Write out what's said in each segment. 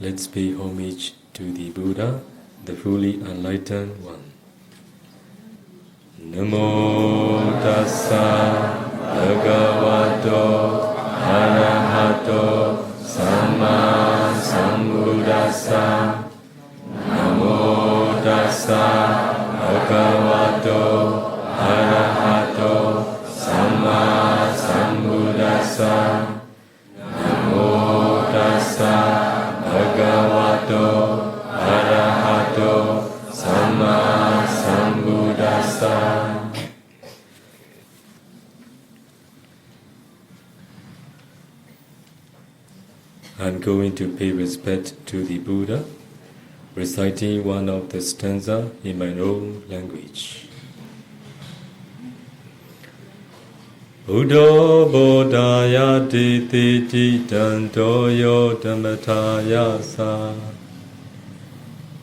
Let's pay homage to the Buddha, the fully enlightened one. Namo tassa bhagavato arahato samma sambuddhassa. Namo tassa bhagavato arahato samma sambuddhassa. Namo tassa Bhagavato Arahato Samma Sambuddhassa. I'm going to pay respect to the Buddha, reciting one of the stanzas in my own language. Buddha Bodhaya Diti Titanto Yo Dhammataya Sa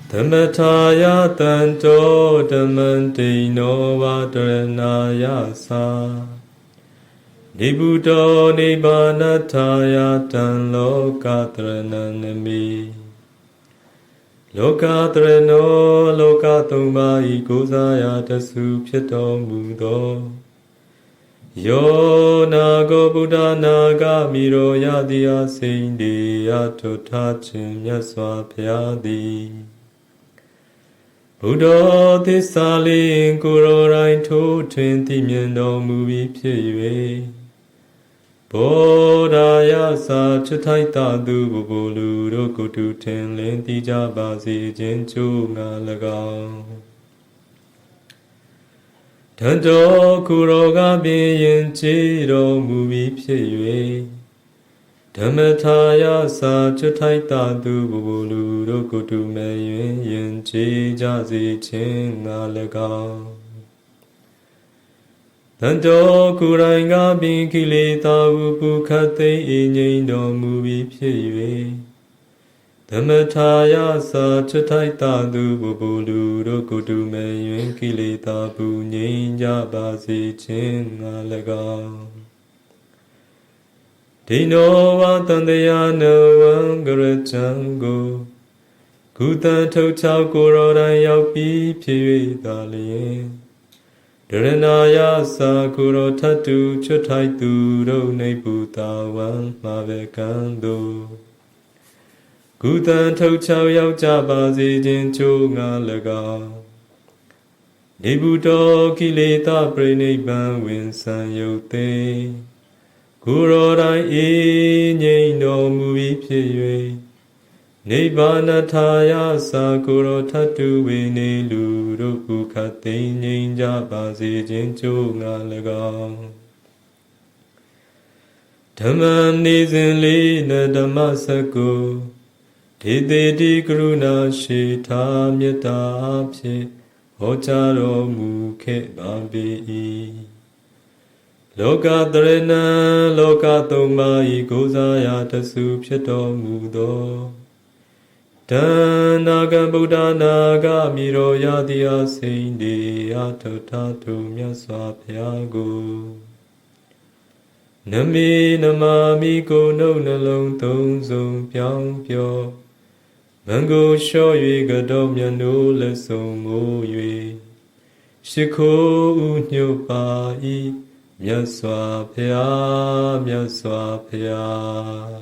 Dhammataya Tanto Dhammantino Vadaranaya Sa Nibuddho Nibbanataya Tan Lokatrananami Lokatrano Lokatumma Ikosaya Tasu Pyato Mudo Yo nago Buddha naga miro yadiya sindi ato tachin yaswa pyadi Buddha thissali kuro rain to twin ti myenတော်မူပြီးဖြစ်၍ဘောဓာယစာချွတ်ထိုက်တာသူဘဘလူတို့ကိုတူထင်လင်းသိကြပါစေခြင်းကြိုးငါ၎င်းတန်တော်ကိုယ်တော်ကပင်ယင်ကြည်တော်မူပြီးဖြစ်၍ဓမ္မထာယစာချွတ်ထိုက်တာသူဘဘလူတို့ကိုတူမဲ့ယင်ကြည်ကြစေခြင်းငါ၎င်းတန်တော်ကိုယ်တိုင်ကပင်ကိလေသာဟုပုခတ်သိမ့်အငြိမ်တော်မူပြီးဖြစ်၍ဓမ္မထာယစာချွတ်ထိုက်တာသူဘဘလူတို့ကိုတူမဲ့ယင်ကိလေသာပူငြိမ်းကြပါစေခြင်းငါ၎င်းဒိနောဝတန္တယာနဝံကရချံကိုကုသထုတ်ချောက်ကိုရောတိုင်းရောက်ပြီးဖြစ်၍သာလျင်ဒရဏာယစာကိုရောထတ်တူချွတ်ထိုက်သူတို့နေပူတာဝံမှာပဲကံတို့ကုသံထုတ်ချောက်ရောက်ကြပါစေခြင်းကြိုးငါ၎င်းနေဘူးတော်ကိလေသာပြိနိဗ္ဗာန်ဝင်ဆံယုတ်သိကိုရောတိုင်းအေးငြိမ်တော်မူပြီးဖြစ်၍နိဗ္ဗာနထာယစာကိုရောထတ်တူဝေနေလူတို့ဘုခတ်သိငြိမ်ကြပါစေခြင်းကြိုးငါ၎င်းဓမ္မနေစဉ်လေးနဓမ္မစကုဒေတေတိကရုဏာရှိထာမေတ္တာဖြင့်ဟောကြားတော်မူခဲ့ပါပေ၏လောကတရဏံလောကသုံးပါးဤကိုးစားရာတဆူဖြစ်တော်မူသောတဏ္ဍကဗုဒ္ဓနာဂမိရောယတိအစိန်တေအထုထာထုမြတ်စွာဘုရားကိုနမေနမာမိကိုနှုတ်နှလုံးသုံးစုံပြောင်းပြောမံကိုလျှော့၍ကတော်မြတ်နိုးလက်ဆုံးမိုး၍ရှိခိုးဥညွတ်ပါ၏မြတ်စွာဘုရားမြတ်စွာဘုရား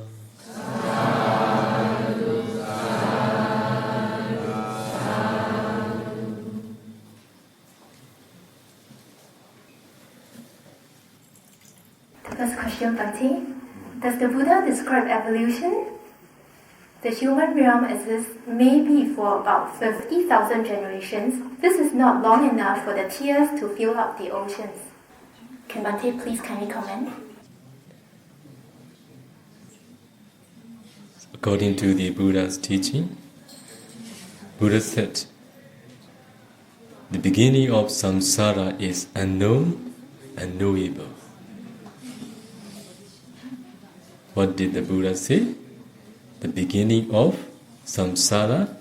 First question, Bhakti. Does the Buddha describe evolution? The human realm exists maybe for about 50,000 generations. This is not long enough for the tears to fill up the oceans. Can Bhante please kindly comment? According to the Buddha's teaching, Buddha said, the beginning of samsara is unknown and knowable. What did the Buddha say? The beginning of samsara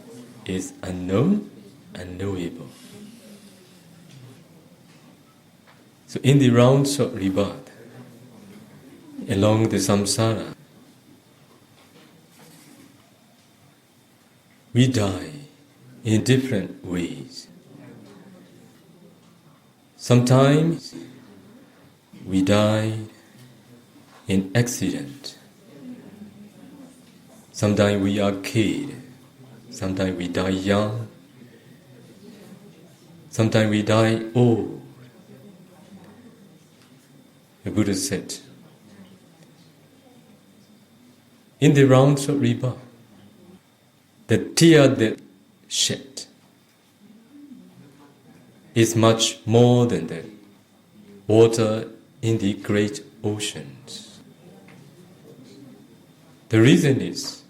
is unknown and knowable. So in the rounds of rebirth, along the samsara, we die in different ways. Sometimes we die in accident. Sometimes we are killed. Sometimes we die young. Sometimes we die old. The Buddha said, in the rounds of rebirth, the tear that shed is much more than the water in the great oceans. The reason is,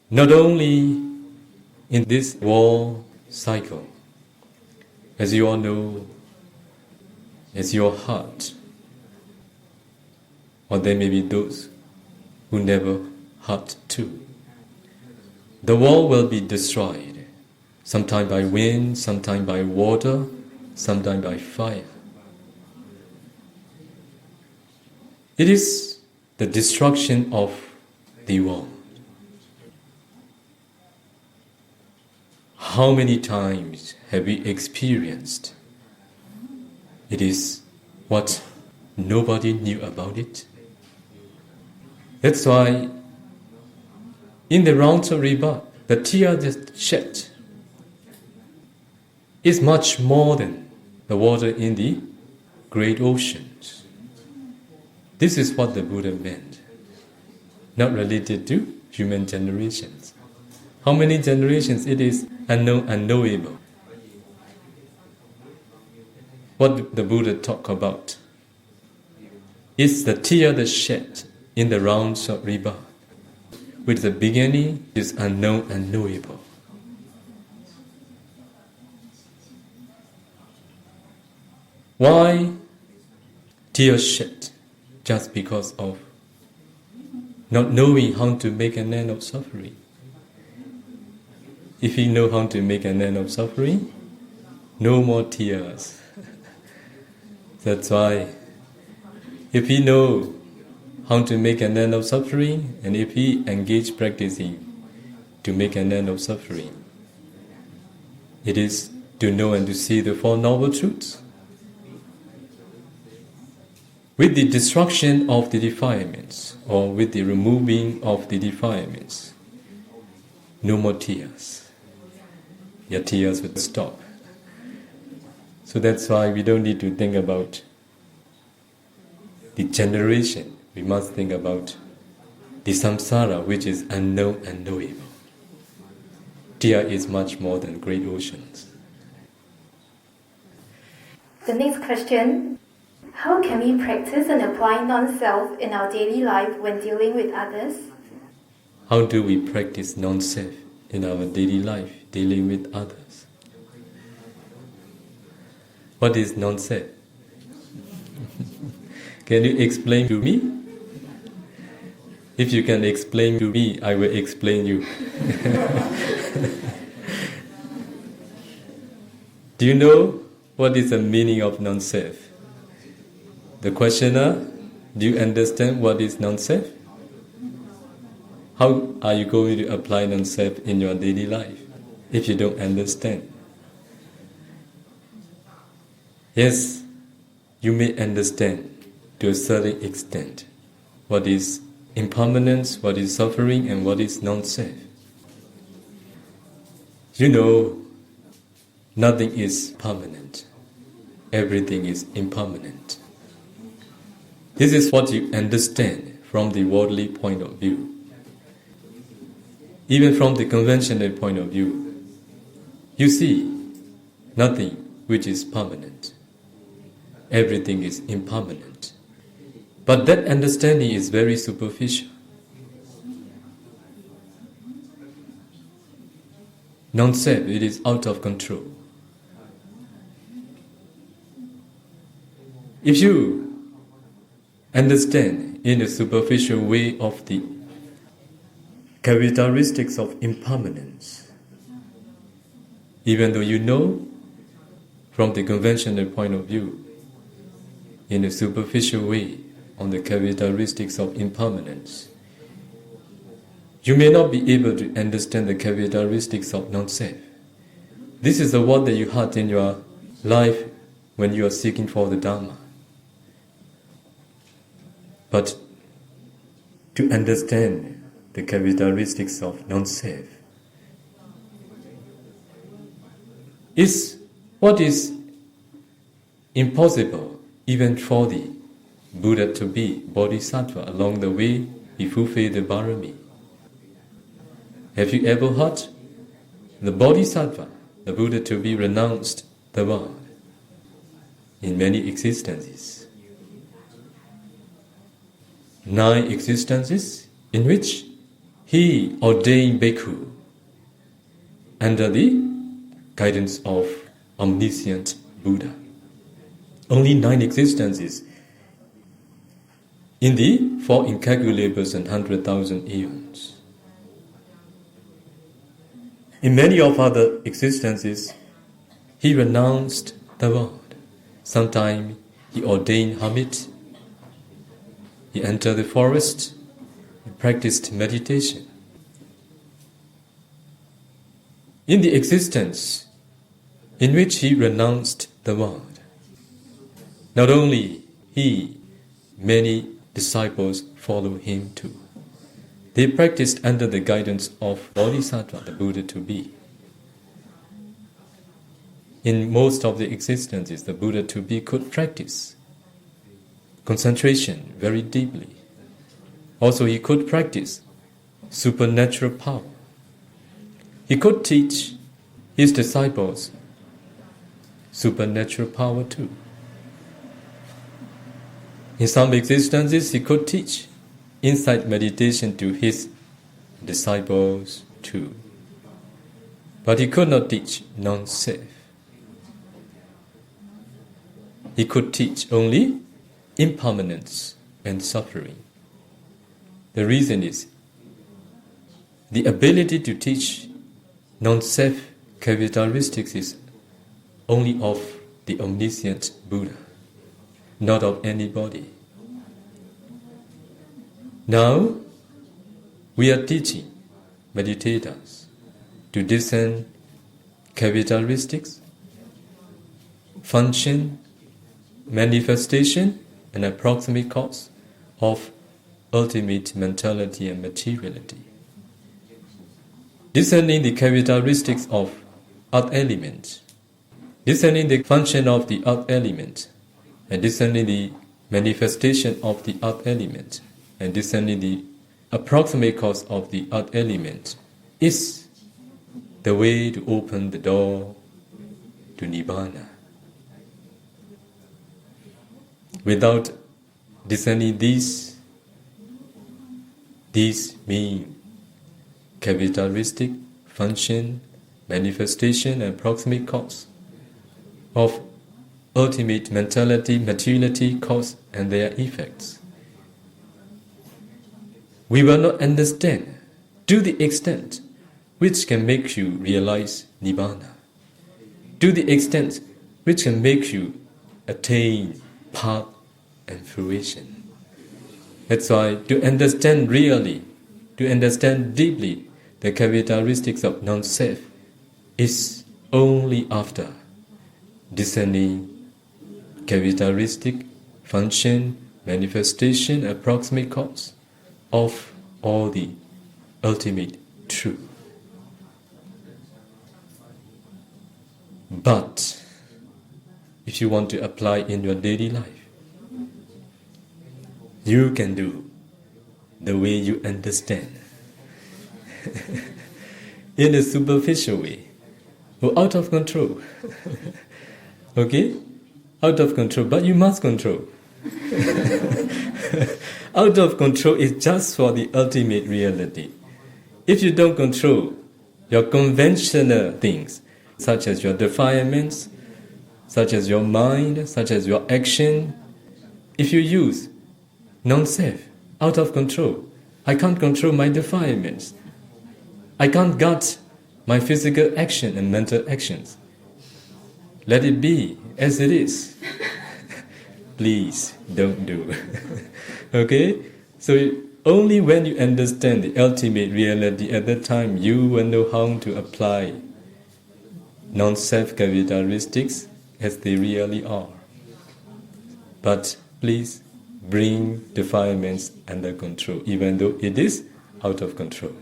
not only in this war cycle, as you all know, as your heart, or there may be those who never heart too. The world will be destroyed, sometime by wind, sometime by water, sometime by fire. It is the destruction of the world. How many times have we experienced? It is what nobody knew about it. That's why in the rounds of rebirth, the tear that shed is much more than the water in the great oceans. This is what the Buddha meant, not related to human generations. How many generations it is unknown, unknowable. What the Buddha talked about is the tear that shed in the rounds of rebirth. With the beginning is unknown, unknowable. Why tears shed? Just because of not knowing how to make an end of suffering. If you know how to make an end of suffering, no more tears. That's why if you know how to make an end of suffering, and if he engage practicing to make an end of suffering, it is to know and to see the Four Noble Truths. With the destruction of the defilements, or with the removing of the defilements, no more tears. Your tears will stop. So that's why we don't need to think about the generation. We must think about the samsara, which is unknown and knowable. Tear is much more than great oceans. The next question: how can we practice and apply non-self in our daily life when dealing with others? How do we practice non-self in our daily life, dealing with others? What is non-self? Can you explain to me? If you can explain to me, I will explain you. Do you know what is the meaning of non-self? The questioner, do you understand what is non-self? How are you going to apply non-self in your daily life if you don't understand? Yes, you may understand to a certain extent what is impermanence, what is suffering, and what is non-self. You know, nothing is permanent. Everything is impermanent. This is what you understand from the worldly point of view. Even from the conventional point of view, you see nothing which is permanent. Everything is impermanent. But that understanding is very superficial. Non-self, it is out of control. If you understand in a superficial way of the characteristics of impermanence, even though you know from the conventional point of view, in a superficial way on the characteristics of impermanence, you may not be able to understand the characteristics of non-self. This is the word that you had in your life when you are seeking for the Dharma. But to understand the characteristics of non-self is what is impossible even for the Buddha to be Bodhisattva. Along the way, he fulfilled the Bharami. Have you ever heard the Bodhisattva, the Buddha to be renounced the world in many existences? 9 existences in which he ordained bhikkhu under the guidance of omniscient Buddha. Only 9 existences in the 4 incalculables and 100,000 eons. In many of other existences, he renounced the world. Sometimes he ordained hermit. He entered the forest. He practiced meditation. In the existence in which he renounced the world, not only he, many disciples follow him too. They practiced under the guidance of Bodhisattva, the Buddha to be. In most of the existences, the Buddha to be could practice concentration very deeply. Also, he could practice supernatural power. He could teach his disciples supernatural power too. In some existences, he could teach insight meditation to his disciples too. But he could not teach non-self. He could teach only impermanence and suffering. The reason is the ability to teach non-self characteristics is only of the omniscient Buddha, not of anybody. Now, we are teaching meditators to discern characteristics, function, manifestation, and approximate cause of ultimate mentality and materiality. Discerning the characteristics of earth element, discerning the function of the earth element, and discerning the manifestation of the earth element, and discerning the approximate cause of the earth element is the way to open the door to Nibbana. Without discerning these mean characteristic, function, manifestation, and approximate cause of ultimate mentality, materiality, cause, and their effects, we will not understand to the extent which can make you realize Nibbana, to the extent which can make you attain path and fruition. That's why to understand really, to understand deeply the characteristics of non-self is only after discerning characteristic, function, manifestation, approximate cause of all the ultimate truth. But if you want to apply in your daily life, you can do the way you understand. In a superficial way, or out of control. Okay? Out of control, but you must control. Out of control is just for the ultimate reality. If you don't control your conventional things, such as your defilements, such as your mind, such as your action, if you use non-self, out of control, I can't control my defilements. I can't guard my physical action and mental actions. Let it be as it is. Please don't do. Okay? So only when you understand the ultimate reality at that time you will know how to apply non-self characteristics as they really are. But please bring defilements under control, even though it is out of control.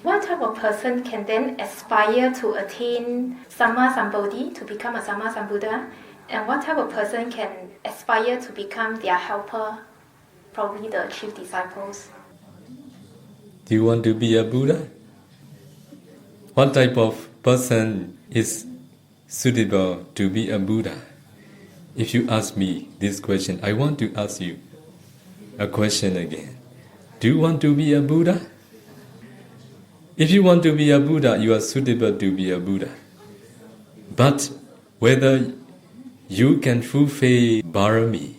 What type of person can then aspire to attain Samma Sambuddhi, to become a Samma Sambuddha? And what type of person can aspire to become their helper, probably the chief disciples? Do you want to be a Buddha? What type of person is suitable to be a Buddha? If you ask me this question, I want to ask you a question again. Do you want to be a Buddha? If you want to be a Buddha, you are suitable to be a Buddha. But whether you can fulfill Bharami,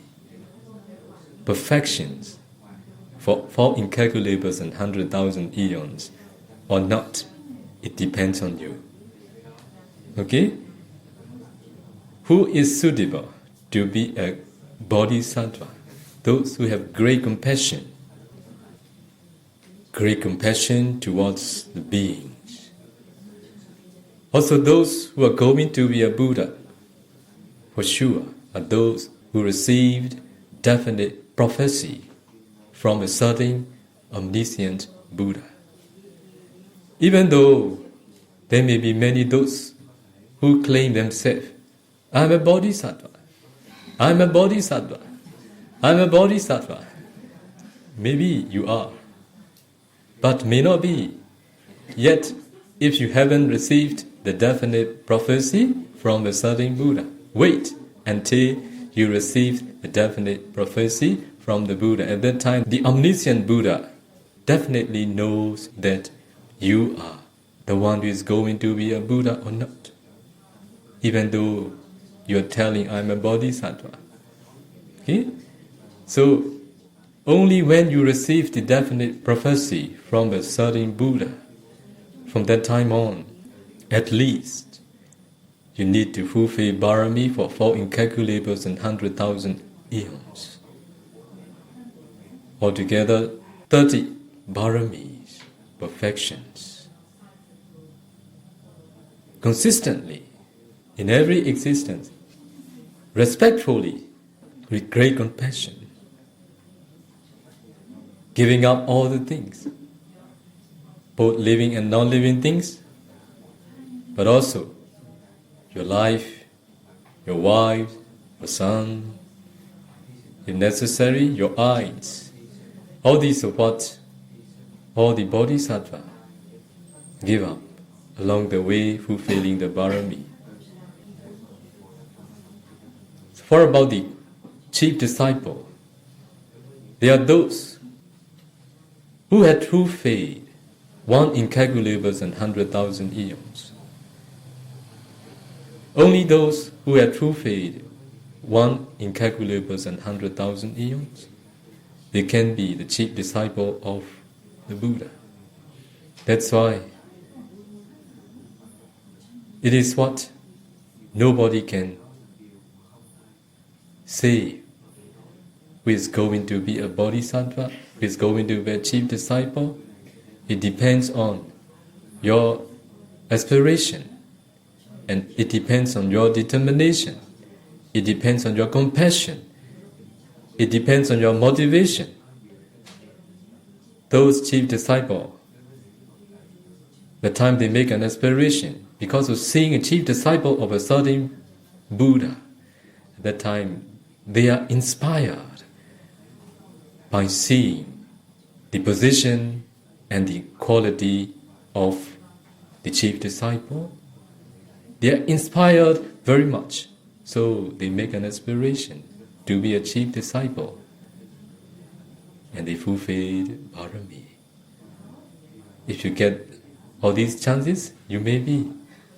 perfections, for incalculable and 100,000 eons or not, it depends on you. Okay? Who is suitable to be a bodhisattva? Those who have great compassion towards the beings. Also those who are going to be a Buddha, for sure, are those who received definite prophecy from a certain omniscient Buddha. Even though there may be many those who claim themselves, I'm a bodhisattva, I'm a bodhisattva, I'm a bodhisattva. Maybe you are, but may not be. Yet, if you haven't received the definite prophecy from a certain Buddha, wait until you receive the definite prophecy from the Buddha. At that time, the omniscient Buddha definitely knows that you are the one who is going to be a Buddha or not. Even though you are telling, I'm a bodhisattva. Okay? So, only when you receive the definite prophecy from a certain Buddha, from that time on, at least, you need to fulfill Bharami for 4 incalculable and 100,000 eons. Altogether, 30 Bharamis, perfections. Consistently, in every existence, respectfully, with great compassion, giving up all the things, both living and non-living things, but also your life, your wife, your son, if necessary, your eyes. All these are what all the bodhisattva give up along the way, fulfilling the Bharami. For about the chief disciple, they are those who had true faith, 1 incalculable and 100,000 eons. Only those who had true faith, 1 incalculable and 100,000 eons, they can be the chief disciple of the Buddha. That's why it is what nobody can say who is going to be a bodhisattva, who is going to be a chief disciple. It depends on your aspiration, and it depends on your determination. It depends on your compassion. It depends on your motivation. Those chief disciples, the time they make an aspiration, because of seeing a chief disciple of a certain Buddha, at that time they are inspired by seeing the position and the quality of the chief disciple. They are inspired very much, so they make an aspiration to be a chief disciple, and they fulfill Bharami. If you get all these chances, you may be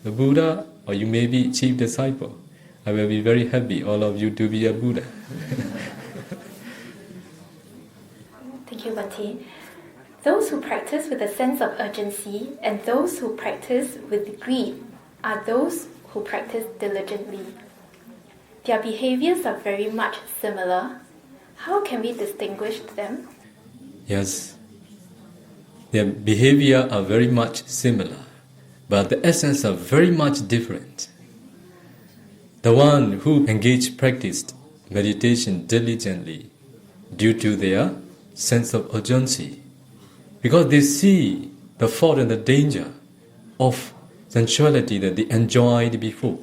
the Buddha or you may be chief disciple. I will be very happy, all of you, to be a Buddha. Thank you, Bhante. Those who practice with a sense of urgency and those who practice with greed are those who practice diligently. Their behaviors are very much similar. How can we distinguish them? Yes, their behavior are very much similar, but the essence are very much different. The one who practiced meditation diligently due to their sense of urgency, because they see the fault and the danger of sensuality that they enjoyed before.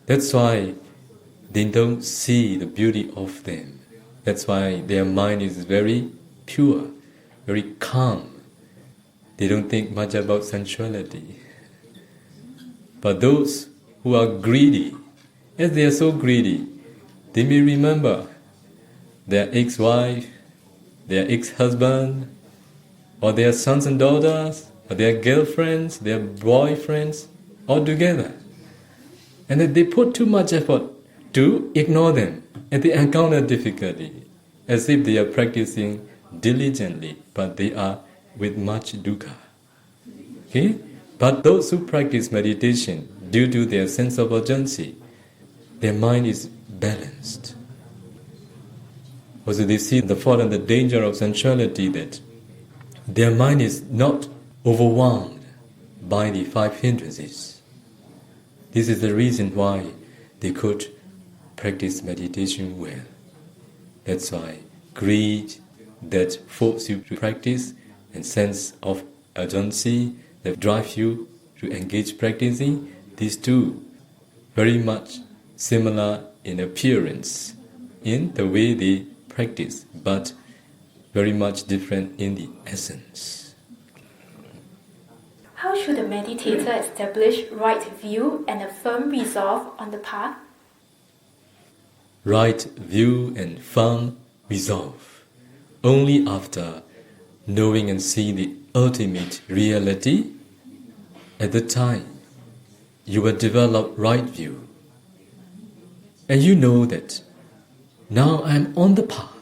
That's why they don't see the beauty of them. That's why their mind is very pure, very calm. They don't think much about sensuality. But those who are greedy, as they are so greedy, they may remember their ex-wife, their ex-husband, or their sons and daughters, or their girlfriends, their boyfriends, all together. And that they put too much effort to ignore them, and they encounter difficulty, as if they are practicing diligently, but they are with much dukkha. Okay? But those who practice meditation due to their sense of urgency, their mind is balanced. Also, they see the fault and the danger of sensuality, that their mind is not overwhelmed by the five hindrances. This is the reason why they could practice meditation well. That's why greed that forces you to practice and sense of urgency that drives you to engage practicing, these two very much similar in appearance, in the way they practice, but very much different in the essence. How should a meditator establish right view and a firm resolve on the path? Right view and firm resolve only after knowing and seeing the ultimate reality. At the time, you will develop right view. And you know that now I am on the path,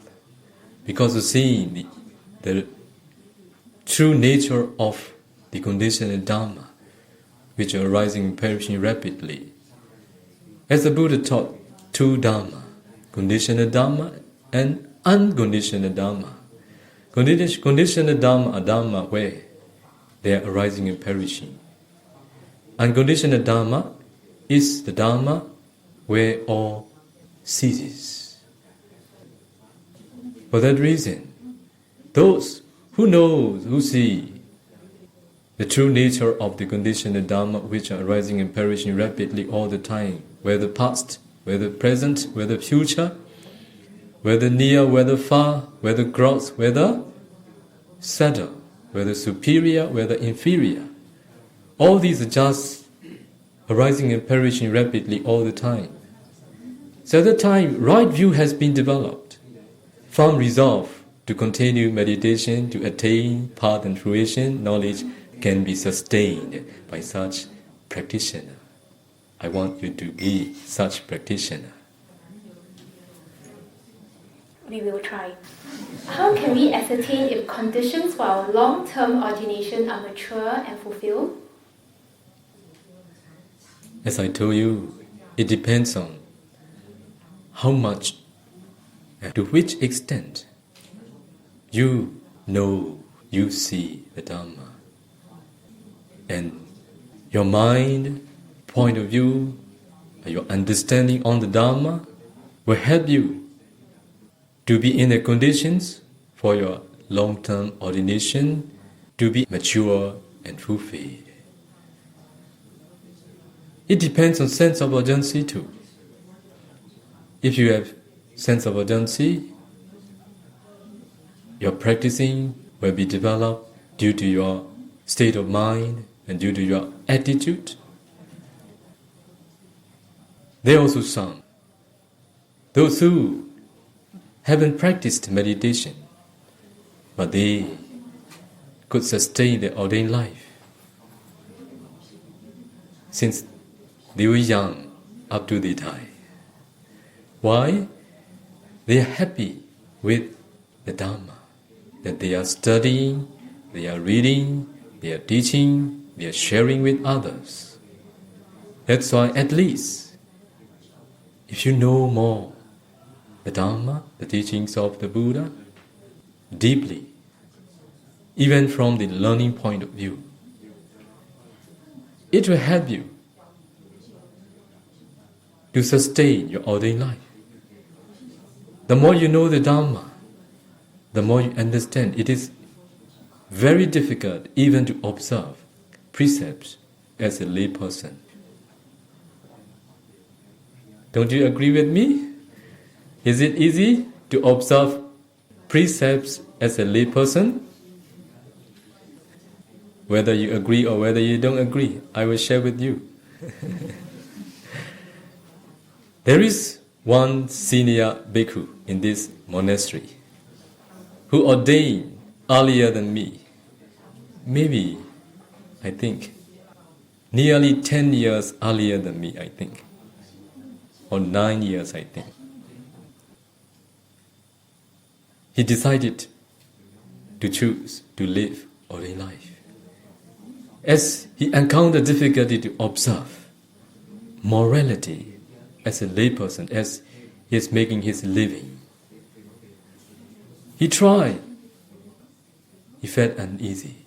because of seeing the true nature of the conditioned Dharma, which are arising and perishing rapidly. As the Buddha taught two Dharma, conditioned Dharma and unconditioned Dharma. Conditioned Dharma are Dharma where they are arising and perishing. Unconditioned Dharma is the Dharma where all ceases. For that reason, those who see the true nature of the conditioned Dharma which are arising and perishing rapidly all the time, whether past, whether present, whether future, whether near, whether far, whether gross, whether subtle, whether superior, whether inferior, all these are just arising and perishing rapidly all the time. So at the time, right view has been developed, firm resolve to continue meditation, to attain path and fruition, knowledge can be sustained by such practitioner. I want you to be such practitioner. We will try. How can we ascertain if conditions for our long-term ordination are mature and fulfilled? As I told you, it depends on how much and to which extent you know, you see the Dhamma. And your mind, point of view, your understanding on the Dhamma will help you to be in the conditions for your long-term ordination to be mature and fulfilled. It depends on sense of urgency too. If you have sense of urgency, your practicing will be developed due to your state of mind and due to your attitude. There are also some, those who haven't practiced meditation, but they could sustain their ordained life since they were young up to they die. Why? They are happy with the Dhamma, that they are studying, they are reading, they are teaching, they are sharing with others. That's why at least, if you know more the Dhamma, the teachings of the Buddha, deeply, even from the learning point of view. It will help you to sustain your ordained life. The more you know the Dharma, the more you understand it is very difficult even to observe precepts as a lay person. Don't you agree with me? Is it easy to observe precepts as a lay person? Whether you agree or whether you don't agree, I will share with you. There is one senior bhikkhu in this monastery who ordained earlier than me. Maybe, I think, nearly 10 years earlier than me, I think. Or 9 years, I think. He decided to choose to live ordained life. As he encountered difficulty to observe morality as a layperson, as he is making his living, he tried. He felt uneasy.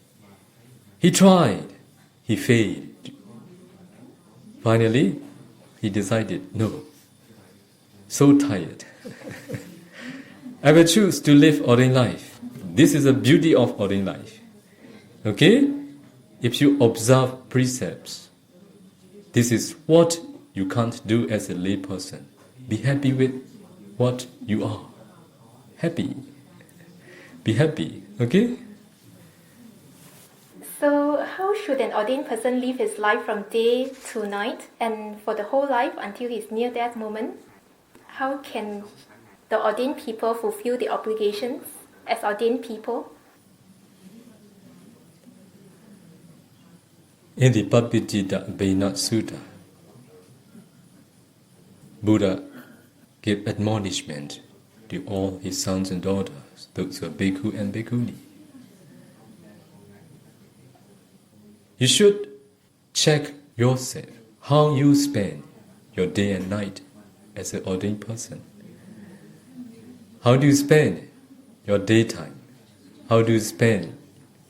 He tried. He failed. Finally, he decided, no, so tired. I will choose to live ordained life. This is the beauty of ordained life. Okay? If you observe precepts, this is what you can't do as a lay person. Be happy with what you are. Happy. Be happy. Okay? So, how should an ordained person live his life from day to night and for the whole life until he's near that moment? How can the ordained people fulfill the obligations as ordained people? In the Pappijita Abhinat Sutta, Buddha gave admonishment to all his sons and daughters, those who are bhikkhu and bhikkhuni. You should check yourself how you spend your day and night as an ordained person. How do you spend your daytime? How do you spend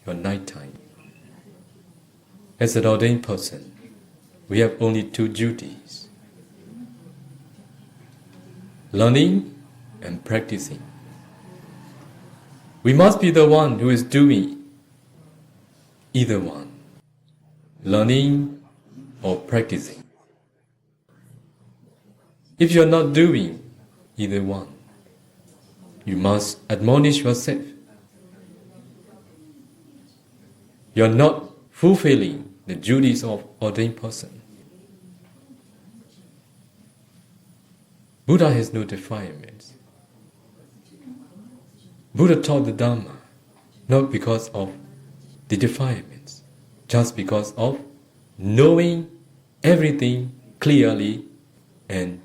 your nighttime? As an ordained person, we have only two duties: learning and practicing. We must be the one who is doing either one, learning or practicing. If you are not doing either one, you must admonish yourself. You are not fulfilling the duties of ordained person. Buddha has no defilements. Buddha taught the Dhamma not because of the defilements, just because of knowing everything clearly and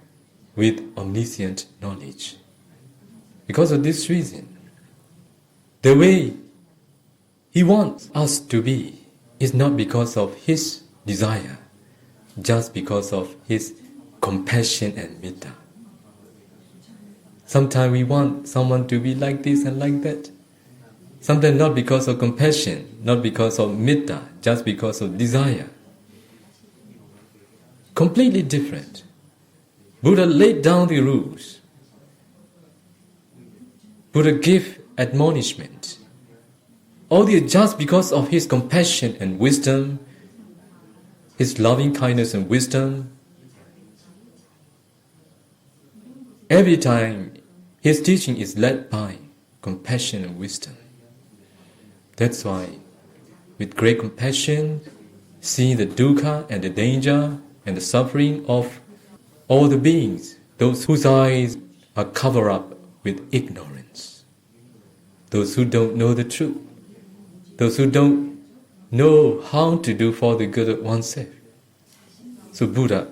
with omniscient knowledge. Because of this reason, the way he wants us to be is not because of his desire, just because of his compassion and metta. Sometimes we want someone to be like this and like that. Sometimes not because of compassion, not because of metta, just because of desire. Completely different. Buddha laid down the rules. Buddha gave admonishment. All this just because of his compassion and wisdom, his loving kindness and wisdom. Every time his teaching is led by compassion and wisdom. That's why, with great compassion, seeing the dukkha and the danger and the suffering of all the beings, those whose eyes are covered up with ignorance, those who don't know the truth, those who don't know how to do for the good of oneself. So Buddha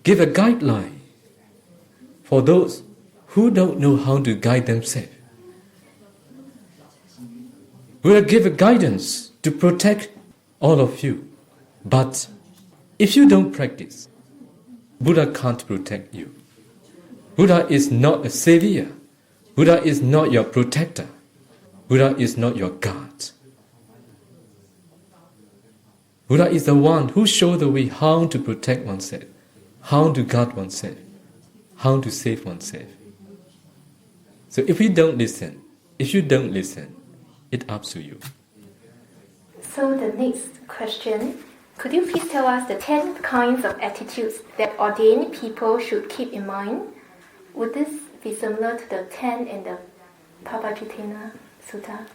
gave a guideline for those who don't know how to guide themselves. Buddha gave a guidance to protect all of you. But if you don't practice, Buddha can't protect you. Buddha is not a savior. Buddha is not your protector. Buddha is not your God. Buddha is the one who showed the way how to protect oneself, how to guard oneself, how to save oneself. So if you don't listen, it's up to you. So the next question, could you please tell us the 10 kinds of attitudes that ordained people should keep in mind? Would this be similar to the 10 in the Pabajitena Sutta?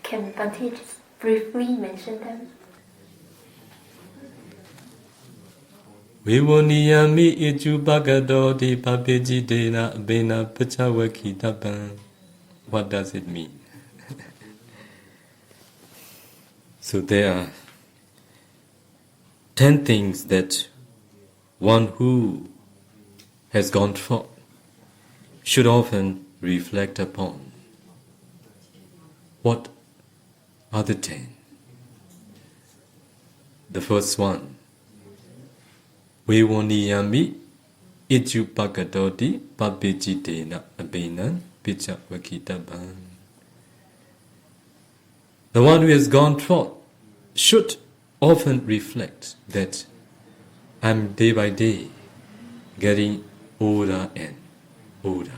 Can Bhante just briefly mention them? Vivoniyami ijubhagadodi papejidena abena pachavakitapan. What does it mean? So there are 10 things that one who has gone forth should often reflect upon. What are the 10? The first one, Vivoniyami ijubhagadodi papejidena abena pachavakitapan. The one who has gone forth should often reflect that I'm day by day getting older and older.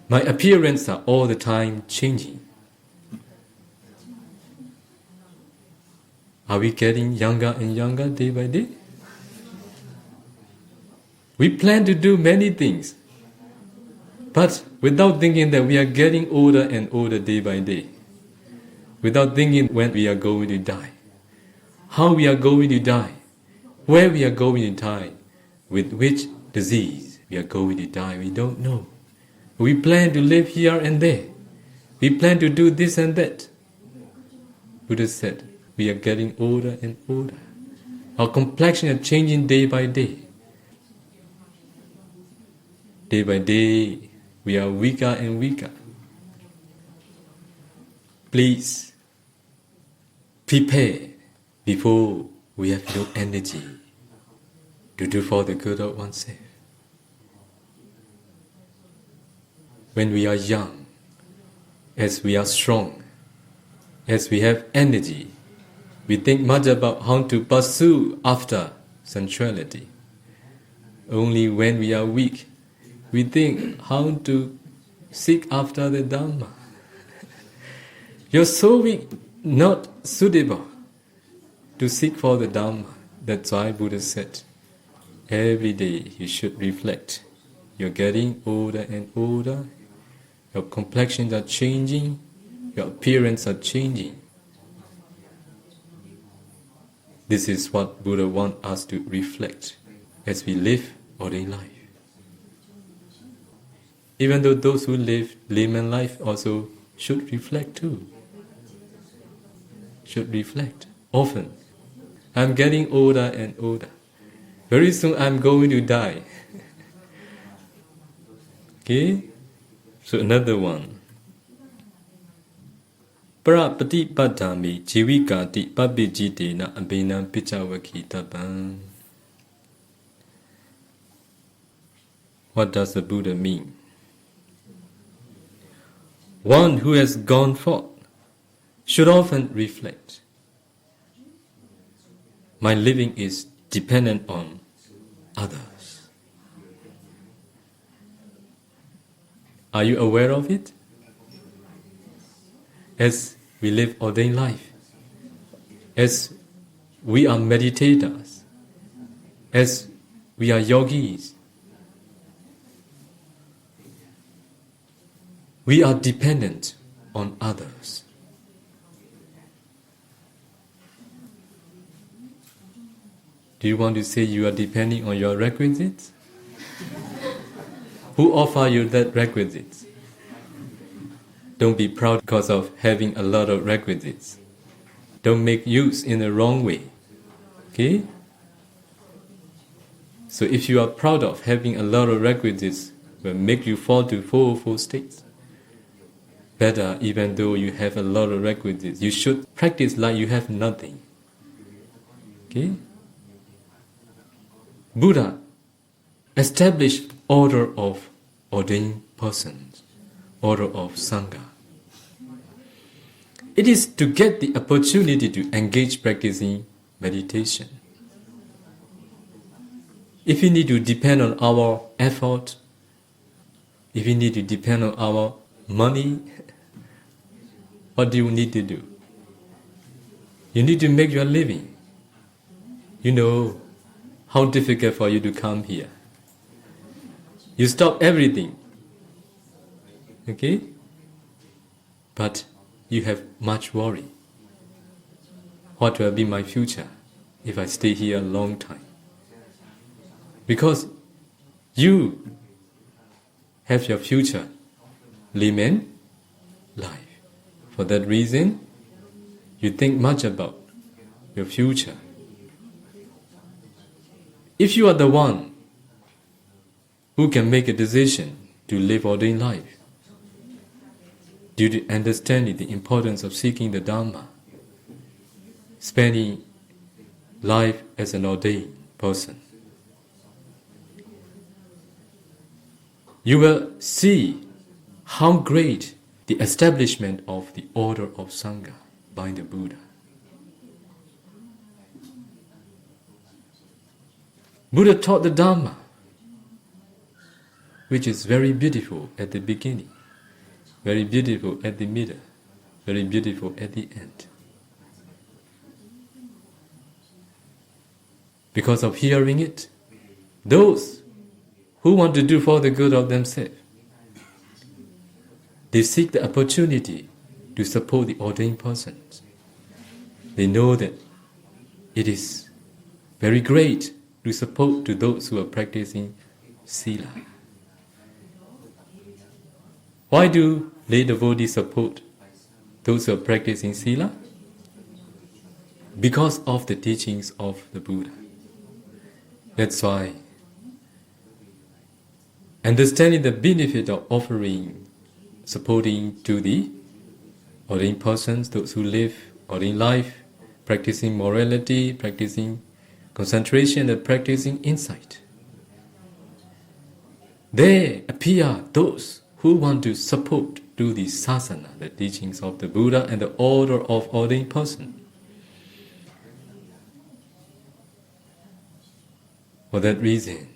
My appearance are all the time changing. Are we getting younger and younger day by day? We plan to do many things, but without thinking that we are getting older and older day by day. Without thinking when we are going to die, how we are going to die, where we are going to die, with which disease we are going to die, we don't know. We plan to live here and there. We plan to do this and that. Buddha said, we are getting older and older. Our complexion is changing day by day. Day by day, we are weaker and weaker. Please, prepare before we have no energy to do for the good of oneself. When we are young, as we are strong, as we have energy, we think much about how to pursue after sensuality. Only when we are weak, we think how to seek after the Dhamma. You're so weak, not suitable to seek for the Dhamma. That's why Buddha said, every day you should reflect. You're getting older and older. Your complexions are changing. Your appearance are changing. This is what Buddha wants us to reflect as we live ordained life. Even though those who live layman life also should reflect too. Should reflect often. I'm getting older and older. Very soon I'm going to die. Okay? So another one. Parapatipadami jivikati pabijitena abena pichavakitapan. What does the Buddha mean? One who has gone forth should often reflect. My living is dependent on others. Are you aware of it? As we live ordained life, as we are meditators, as we are yogis, we are dependent on others. Do you want to say you are depending on your requisites? Who offer you that requisites? Don't be proud because of having a lot of requisites. Don't make use in the wrong way. Okay? So if you are proud of having a lot of requisites, will make you fall to four states. Better, even though you have a lot of requisites, you should practice like you have nothing. Okay? Buddha established order of ordained persons, order of Sangha. It is to get the opportunity to engage practicing meditation. If we need to depend on our effort, if we need to depend on our money, what do you need to do? You need to make your living. You know how difficult for you to come here. You stop everything. Okay? But you have much worry. What will be my future if I stay here a long time? Because you have your future, remain life. For that reason, you think much about your future. If you are the one who can make a decision to live ordained life, due to understanding the importance of seeking the Dharma, spending life as an ordained person, you will see how great the establishment of the order of Sangha by the Buddha. Buddha taught the Dharma, which is very beautiful at the beginning, very beautiful at the middle, very beautiful at the end. Because of hearing it, those who want to do for the good of themselves, they seek the opportunity to support the ordained persons. They know that it is very great to support to those who are practicing Sila. Why do lay devotees support those who are practicing Sila? Because of the teachings of the Buddha. That's why understanding the benefit of offering, supporting to the ordained persons, those who live ordained life, practicing morality, practicing concentration, and practicing insight. There appear those who want to support to the sasana, the teachings of the Buddha and the order of ordained person. For that reason,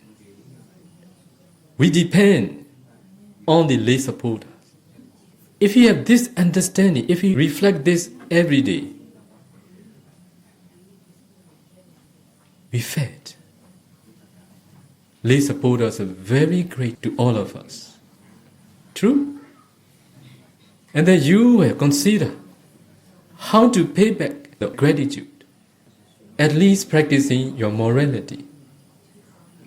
we depend on the lay supporters. If we have this understanding, if we reflect this every day, we fed. Lay supporters are very great to all of us. True? And then you will consider how to pay back the gratitude, at least practicing your morality.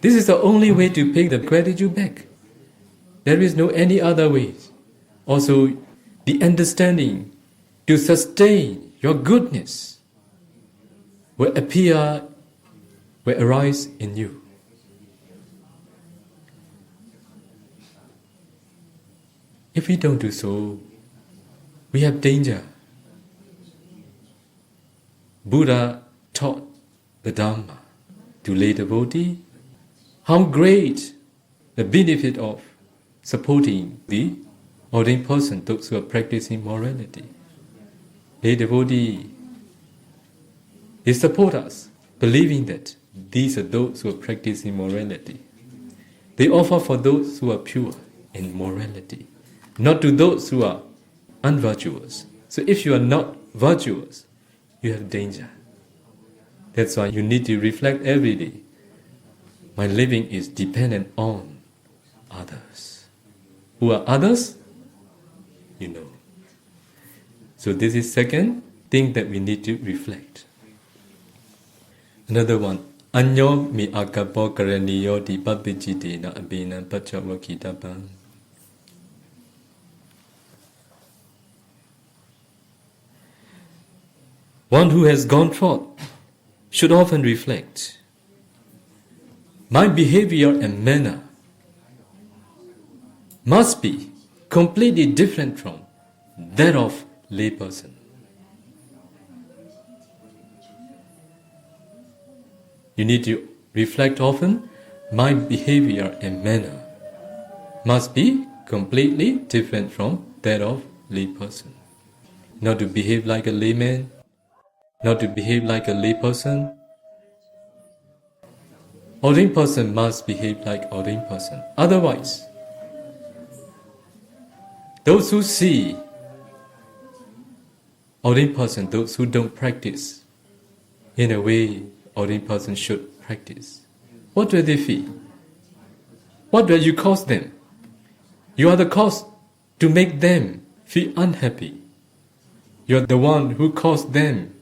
This is the only way to pay the gratitude back. There is no any other way. Also, the understanding to sustain your goodness will arise in you. If we don't do so, we have danger. Buddha taught the Dhamma to lay devotee. How great the benefit of supporting the ordained person, those who are practicing morality. Lay devotee, they support us, believing that these are those who are practicing morality. They offer for those who are pure in morality, not to those who are unvirtuous. So if you are not virtuous, you have danger. That's why you need to reflect every day. My living is dependent on others. Who are others? You know. So this is second thing that we need to reflect. Another one. Anyo mi akapo karaniyo di papijite na abinan pachawakitapan. One who has gone forth should often reflect. My behavior and manner must be completely different from that of layperson. You need to reflect often. My behavior and manner must be completely different from that of layperson. not to behave like a layman, not to behave like a layperson. Ordained person must behave like ordained person. Otherwise, those who see ordained person, those who don't practice in a way ordained person should practice, what do they feel? What will you cause them? You are the cause to make them feel unhappy. You are the one who caused them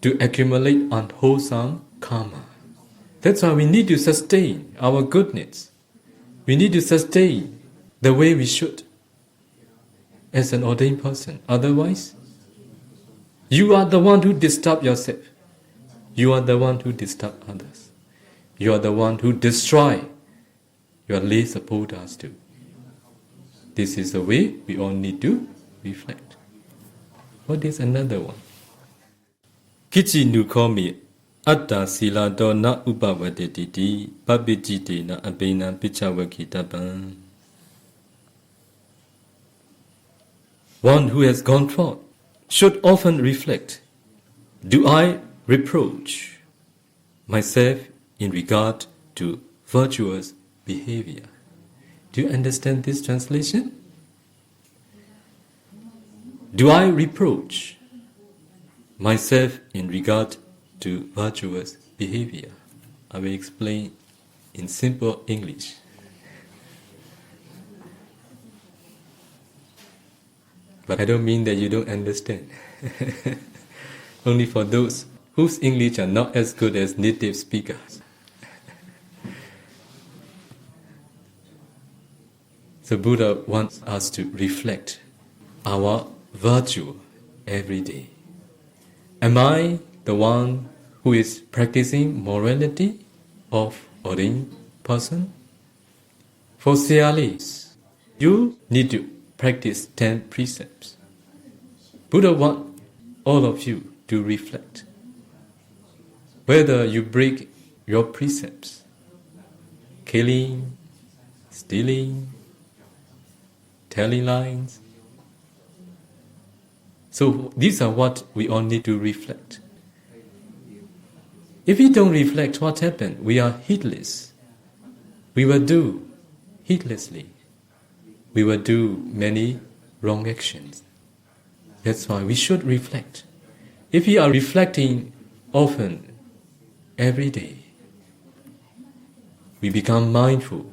to accumulate unwholesome karma. That's why we need to sustain our goodness. We need to sustain the way we should as an ordained person. Otherwise, you are the one who disturb yourself. You are the one who disturb others. You are the one who destroy your lay supporters too. This is the way we all need to reflect. What is another one? Kichi nukomi atta Sayadaw U Revata babijite na abena pichawakitapan. One who has gone forth should often reflect, do I reproach myself in regard to virtuous behavior? Do you understand this translation? Do I reproach myself in regard to virtuous behavior? I will explain in simple English. But I don't mean that you don't understand. Only for those whose English are not as good as native speakers. So Buddha wants us to reflect our virtue every day. Am I the one who is practicing morality of ordained person? For Sialis, you need to practice 10 precepts. Buddha wants all of you to reflect whether you break your precepts, killing, stealing, telling lies. So these are what we all need to reflect. If we don't reflect what happened, we are heedless. We will do heedlessly. We will do many wrong actions. That's why we should reflect. If we are reflecting often, every day, we become mindful.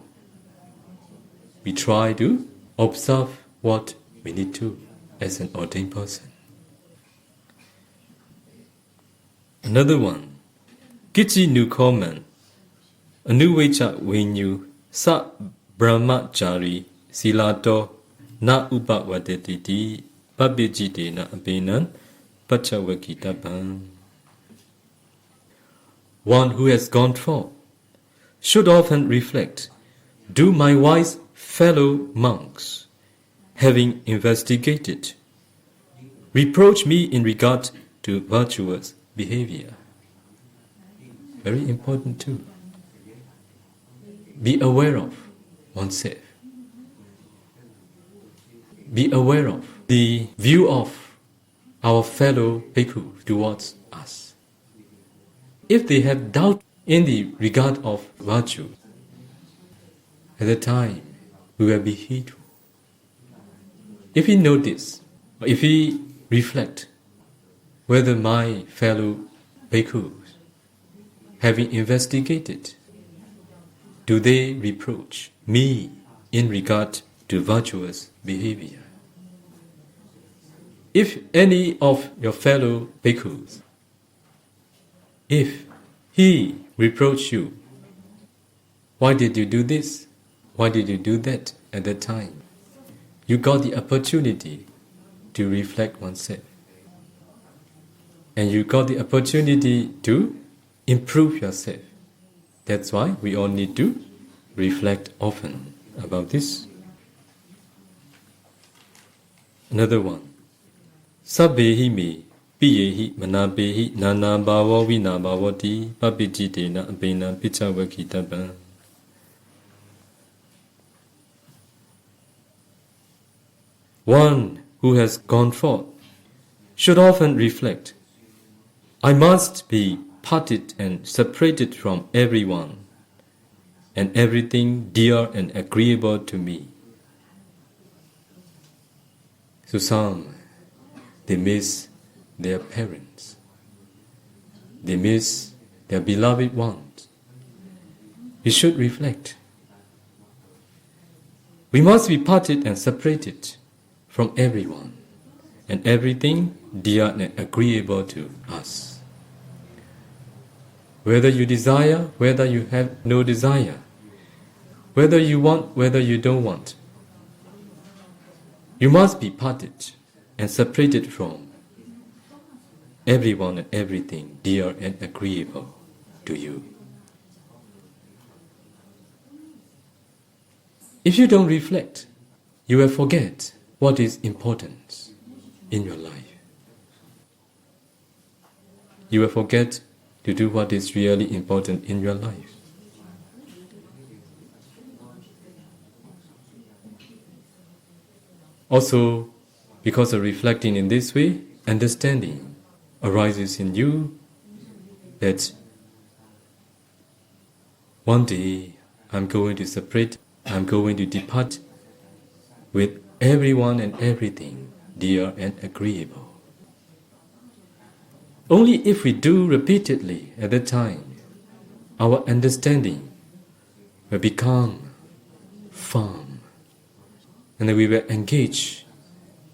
We try to observe what we need to as an ordained person. Another one. Kichi nukoman anuvecha venyu sa brahmachari Sayadaw U Revata babijite na abenan pachawakitapan. One who has gone forth should often reflect, do my wise fellow monks, having investigated, reproach me in regard to virtuous behavior? Very important too. Be aware of oneself. Be aware of the view of our fellow bhikkhus towards us. If they have doubt in the regard of virtue, at the time we will be heedful. If we notice, or if we reflect whether my fellow bhikkhus, having investigated, do they reproach me in regard to virtuous behavior? If any of your fellow bhikkhus, if he reproach you, why did you do this? Why did you do that at that time? You got the opportunity to reflect oneself. And you got the opportunity to improve yourself. That's why we all need to reflect often about this. Another one. Sabbehi me piyehi manabehi nana bhava vina bhavati papijitena abena pichawakitapan. One who has gone forth should often reflect, I must be parted and separated from everyone and everything dear and agreeable to me. So some, they miss their parents. They miss their beloved ones. We should reflect. We must be parted and separated from everyone and everything dear and agreeable to us. Whether you desire, whether you have no desire, whether you want, whether you don't want, you must be parted and separated from everyone and everything dear and agreeable to you. If you don't reflect, you will forget what is important in your life. You will forget to do what is really important in your life. Also, because of reflecting in this way, understanding arises in you that one day I'm going to separate, I'm going to depart with everyone and everything dear and agreeable. Only if we do repeatedly at that time, our understanding will become firm, and then we will engage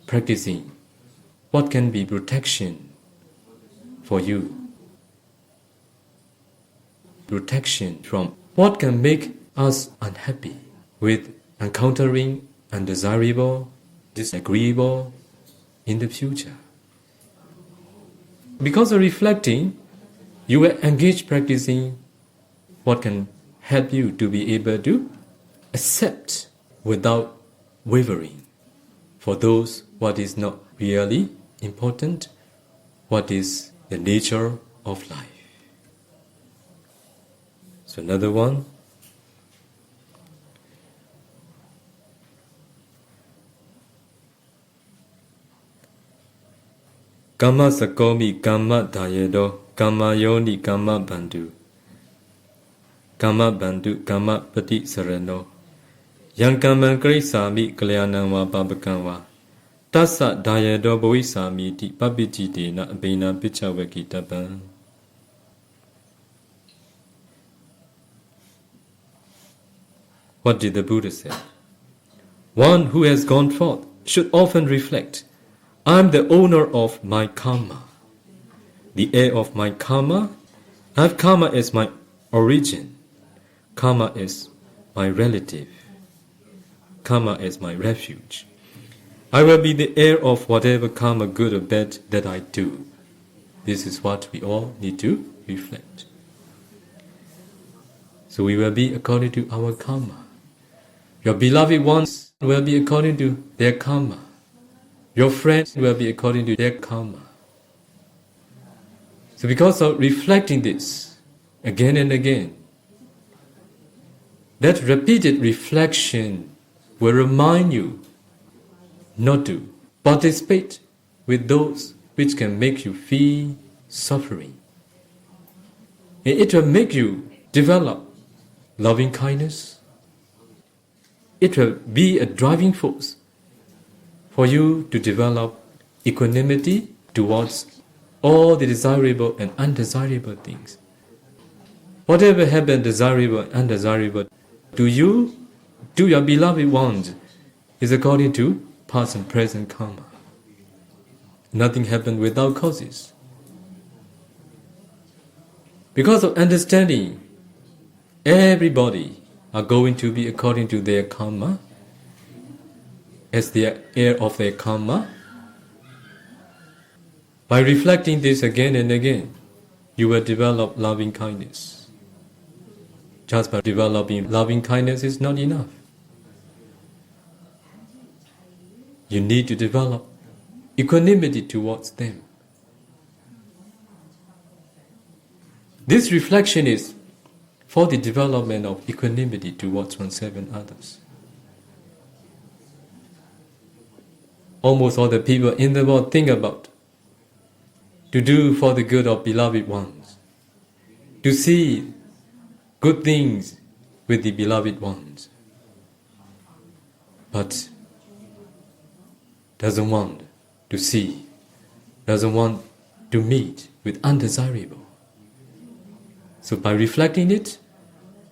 practicing what can be protection for you. Protection from what can make us unhappy with encountering undesirable, disagreeable in the future. Because of reflecting, you will engage practicing what can help you to be able to accept without wavering for those what is not really important, what is the nature of life. So another one. Kama sakomi kama dayedo kama yoni kama bandu kama pati sarano yang kaman krisami kalyananwa pabakanwa tassa dayedo bhavisami ti papijite na abena pichavaki tapan. What did the Buddha say? One who has gone forth should often reflect, I am the owner of my karma, the heir of my karma. I have karma as my origin, karma as my relative, karma as my refuge. I will be the heir of whatever karma, good or bad, that I do. This is what we all need to reflect. So we will be according to our karma. Your beloved ones will be according to their karma. Your friends will be according to their karma. So because of reflecting this again and again, that repeated reflection will remind you not to participate with those which can make you feel suffering. And it will make you develop loving kindness. It will be a driving force for you to develop equanimity towards all the desirable and undesirable things. Whatever happens desirable and undesirable to you, to your beloved ones, is according to past and present karma. Nothing happens without causes. Because of understanding, everybody are going to be according to their karma, as the heir of their karma. By reflecting this again and again, you will develop loving kindness. Just by developing loving kindness is not enough. You need to develop equanimity towards them. This reflection is for the development of equanimity towards oneself and others. Almost all the people in the world think about to do for the good of beloved ones, to see good things with the beloved ones, but doesn't want to see, doesn't want to meet with undesirable. So by reflecting it,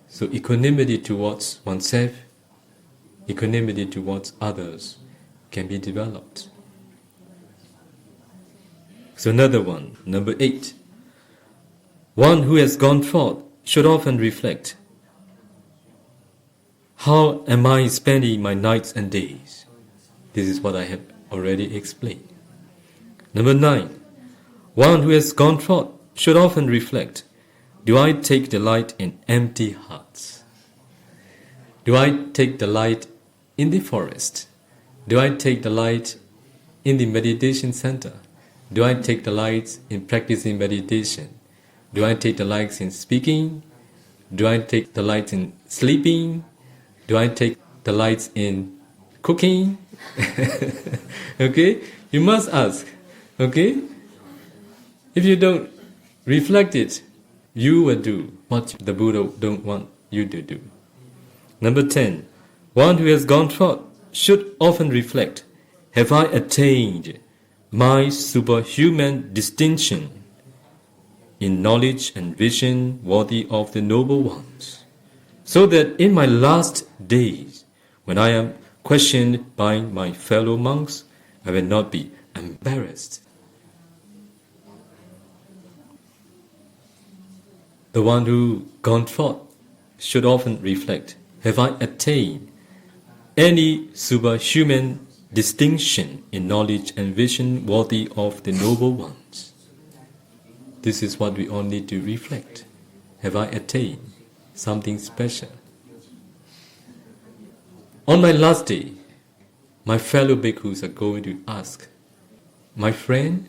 so equanimity towards oneself, equanimity towards others can be developed. So another one, number 8. One who has gone forth should often reflect, how am I spending my nights and days? This is what I have already explained. Number 9. One who has gone forth should often reflect, do I take delight in empty hearts? Do I take delight in the forest? Do I take delight in the meditation center? Do I take delight in practicing meditation? Do I take delight in speaking? Do I take delight in sleeping? Do I take delight in cooking? Okay? You must ask. Okay? If you don't reflect it, you will do what the Buddha don't want you to do. Number 10. One who has gone forth should often reflect, have I attained my superhuman distinction in knowledge and vision worthy of the noble ones, so that in my last days, when I am questioned by my fellow monks, I will not be embarrassed. The one who gone forth should often reflect, have I attained any superhuman distinction in knowledge and vision worthy of the noble ones? This is what we all need to reflect. Have I attained something special? On my last day, my fellow bhikkhus are going to ask, my friend,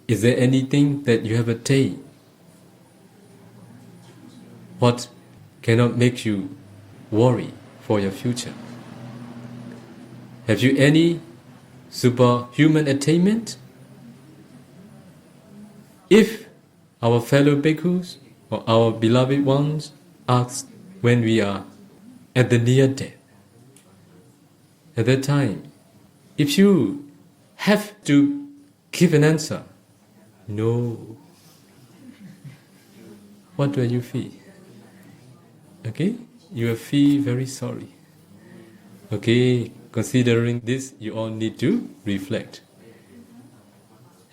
is there anything that you have attained? What cannot make you worry for your future? Have you any superhuman attainment? If our fellow bhikkhus or our beloved ones ask when we are at the near death, at that time, if you have to give an answer, no, what do you feel? Okay? You will feel very sorry. Okay? Considering this, you all need to reflect.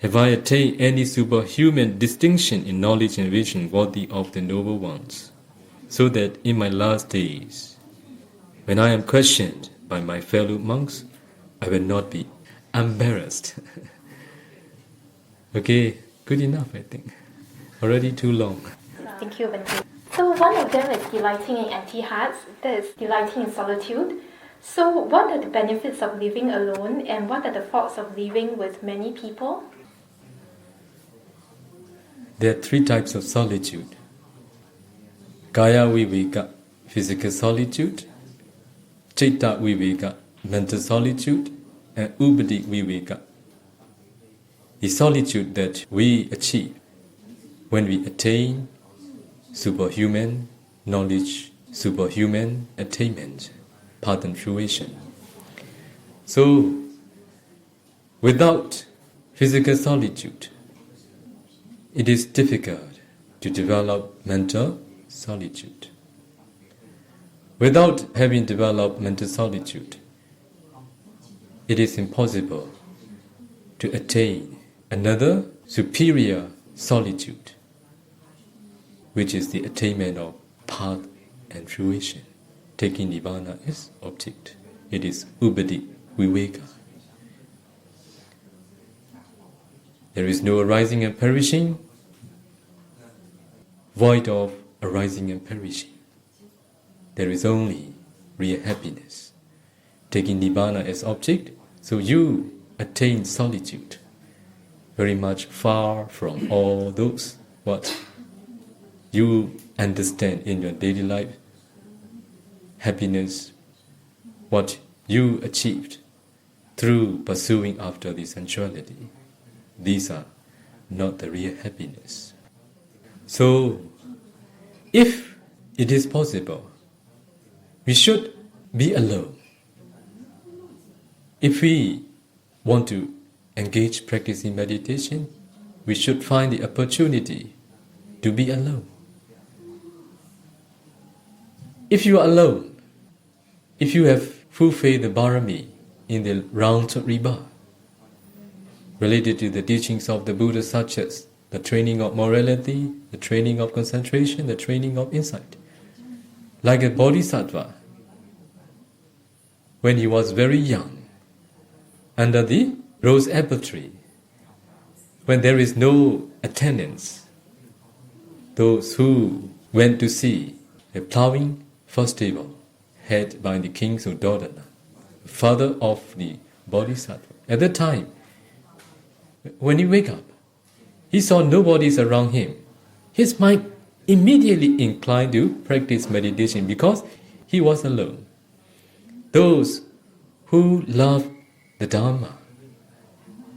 Have I attained any superhuman distinction in knowledge and vision worthy of the noble ones, so that in my last days, when I am questioned by my fellow monks, I will not be embarrassed. Okay? Good enough, I think. Already too long. Thank you, Bante. So one of them is delighting in empty hearts, that is delighting in solitude. So what are the benefits of living alone and what are the faults of living with many people? There are 3 types of solitude. Kaya viveka, physical solitude; Citta viveka, mental solitude; and Upadhi viveka, the solitude that we achieve when we attain superhuman knowledge, superhuman attainment, path and fruition. So, without physical solitude, it is difficult to develop mental solitude. Without having developed mental solitude, it is impossible to attain another superior solitude, which is the attainment of path and fruition, taking Nibbana as object. It is Upadhi Viveka. There is no arising and perishing, void of arising and perishing. There is only real happiness, taking Nibbana as object, so you attain solitude, very much far from all those what you understand in your daily life, happiness, what you achieved through pursuing after the sensuality. These are not the real happiness. So, if it is possible, we should be alone. If we want to engage practicing meditation, we should find the opportunity to be alone. If you are alone, if you have fulfilled the Bharami in the round of rebirth, related to the teachings of the Buddha, such as the training of morality, the training of concentration, the training of insight. Like a bodhisattva, when he was very young, under the rose apple tree, when there is no attendance, those who went to see a plowing festival held by the king Suddhodana, father of the bodhisattva. At that time, when he wake up, he saw nobody around him. His mind immediately inclined to practice meditation because he was alone. Those who love the Dharma,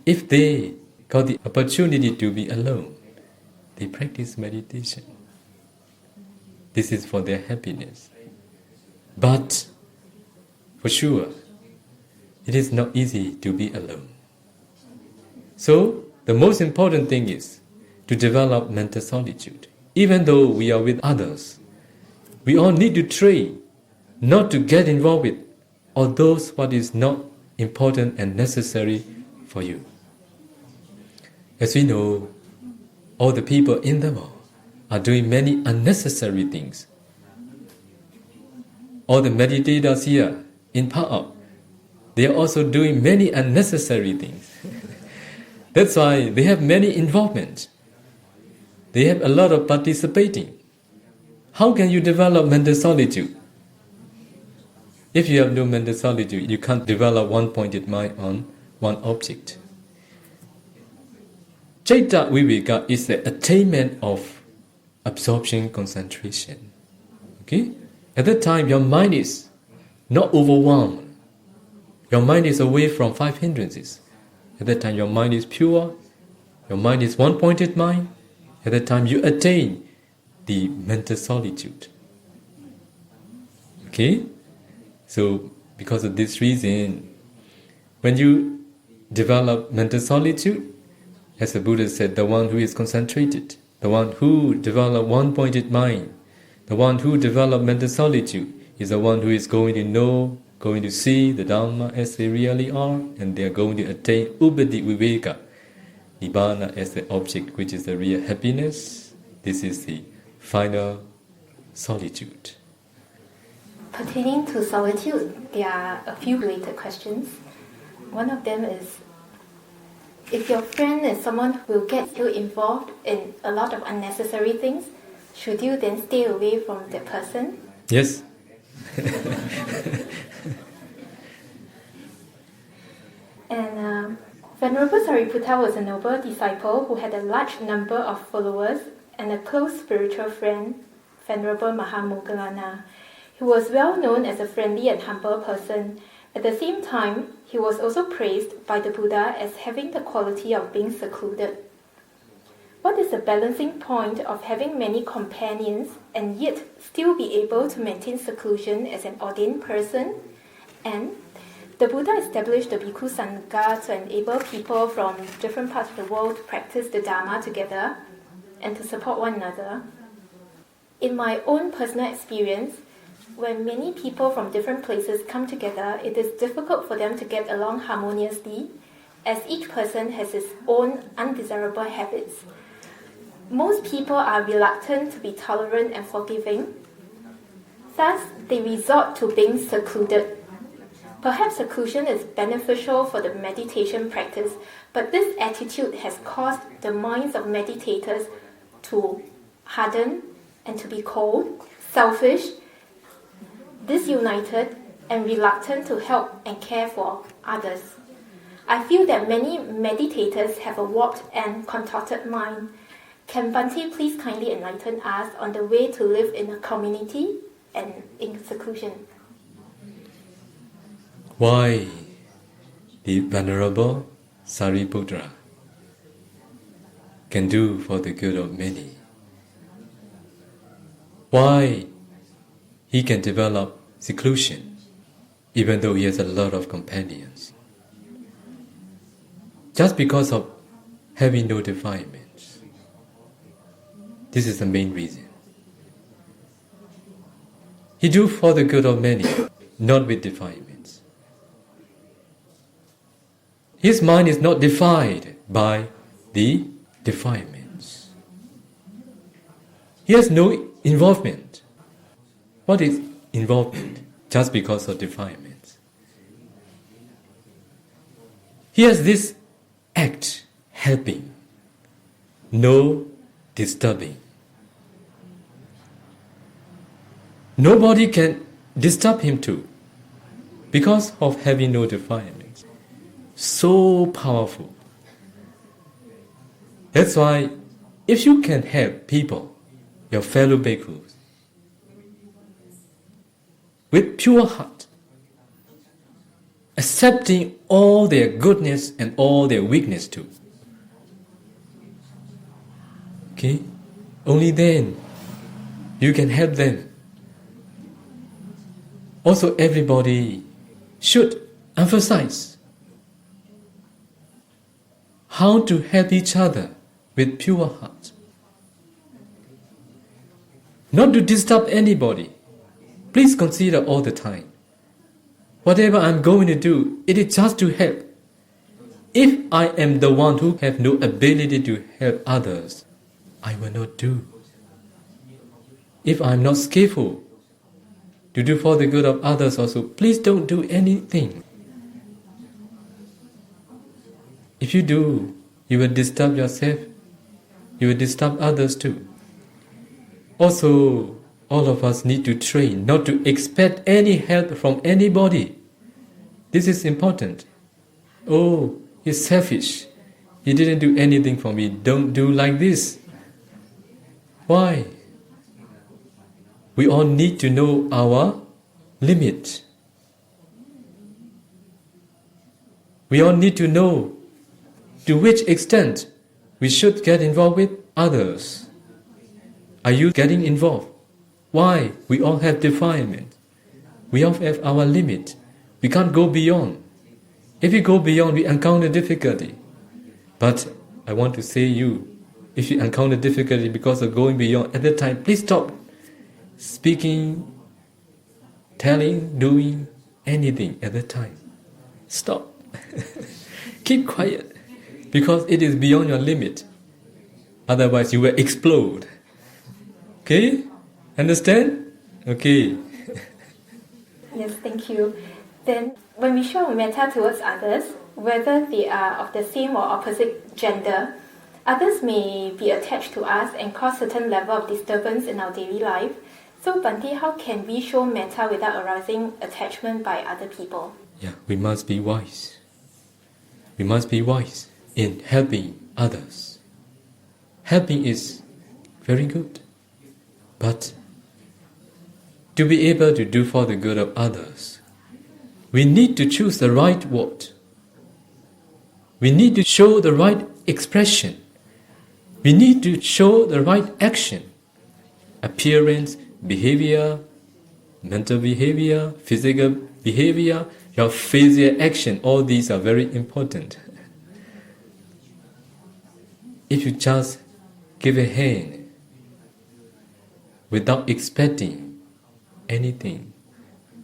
if they got the opportunity to be alone, they practice meditation. This is for their happiness. But for sure, it is not easy to be alone. So, the most important thing is to develop mental solitude. Even though we are with others, we all need to train not to get involved with all those what is not important and necessary for you. As we know, all the people in the world are doing many unnecessary things. All the meditators here in Pa'ap, they are also doing many unnecessary things. That's why they have many involvement. They have a lot of participating. How can you develop mental solitude? If you have no mental solitude, you can't develop one-pointed mind on one object. Citta viveka is the attainment of absorption concentration. Okay? At that time, your mind is not overwhelmed. Your mind is away from five hindrances. At that time, your mind is pure. Your mind is one-pointed mind. At that time, you attain the mental solitude. Okay? So, because of this reason, when you develop mental solitude, as the Buddha said, the one who is concentrated, the one who develops one-pointed mind, the one who develops mental solitude is the one who is going to know, going to see the Dhamma as they really are, and they are going to attain Upati Viveka, Nibbana as the object which is the real happiness. This is the final solitude. Pertaining to solitude, there are a few related questions. One of them is, if your friend is someone who will get you involved in a lot of unnecessary things, should you then stay away from that person? Yes. And Venerable Sariputta was a noble disciple who had a large number of followers and a close spiritual friend, Venerable Mahamoggallana. He was well known as a friendly and humble person. At the same time, he was also praised by the Buddha as having the quality of being secluded. What is the balancing point of having many companions and yet still be able to maintain seclusion as an ordained person? And the Buddha established the Bhikkhu Sangha to enable people from different parts of the world to practice the Dharma together and to support one another. In my own personal experience, when many people from different places come together, it is difficult for them to get along harmoniously, as each person has his own undesirable habits. Most people are reluctant to be tolerant and forgiving. Thus, they resort to being secluded. Perhaps seclusion is beneficial for the meditation practice, but this attitude has caused the minds of meditators to harden and to be cold, selfish, disunited, and reluctant to help and care for others. I feel that many meditators have a warped and contorted mind. Can Bhante please kindly enlighten us on the way to live in a community and in seclusion? Why the Venerable Sariputta can do for the good of many. Why he can develop seclusion even though he has a lot of companions? Just because of having no defilements. This is the main reason. He do for the good of many, not with defilements. His mind is not defiled by the defilements. He has no involvement. What is involvement? Just because of defilements. He has this act, helping, no disturbing. Nobody can disturb him too, because of having no defilements. So powerful. That's why, if you can help people, your fellow bhikkhus, with pure heart, accepting all their goodness and all their weakness too. Okay? Only then you can help them. Also, everybody should emphasize how to help each other with pure heart. Not to disturb anybody. Please consider all the time. Whatever I'm going to do, it is just to help. If I am the one who have no ability to help others, I will not do. If I'm not skillful to do for the good of others also, please don't do anything. If you do, you will disturb yourself, you will disturb others too. Also, all of us need to train not to expect any help from anybody. This is important. Oh, he's selfish. He didn't do anything for me. Don't do like this. Why? We all need to know our limit. We all need to know to which extent we should get involved with others. Are you getting involved? Why? We all have defilement. We all have our limit. We can't go beyond. If we go beyond, we encounter difficulty. But I want to say you, if you encounter difficulty because of going beyond, at that time, please stop speaking, telling, doing anything at that time. Stop. Keep quiet. Because it is beyond your limit. Otherwise, you will explode. Okay? Understand? Okay. Yes, thank you. Then, when we show metta towards others, whether they are of the same or opposite gender, others may be attached to us and cause certain level of disturbance in our daily life. So, Bhante, how can we show metta without arousing attachment by other people? Yeah, we must be wise. We must be wise in helping others. Helping is very good. But to be able to do for the good of others, we need to choose the right word. We need to show the right expression. We need to show the right action. Appearance, behavior, mental behavior, physical behavior, your facial action, all these are very important. If you just give a hand without expecting anything,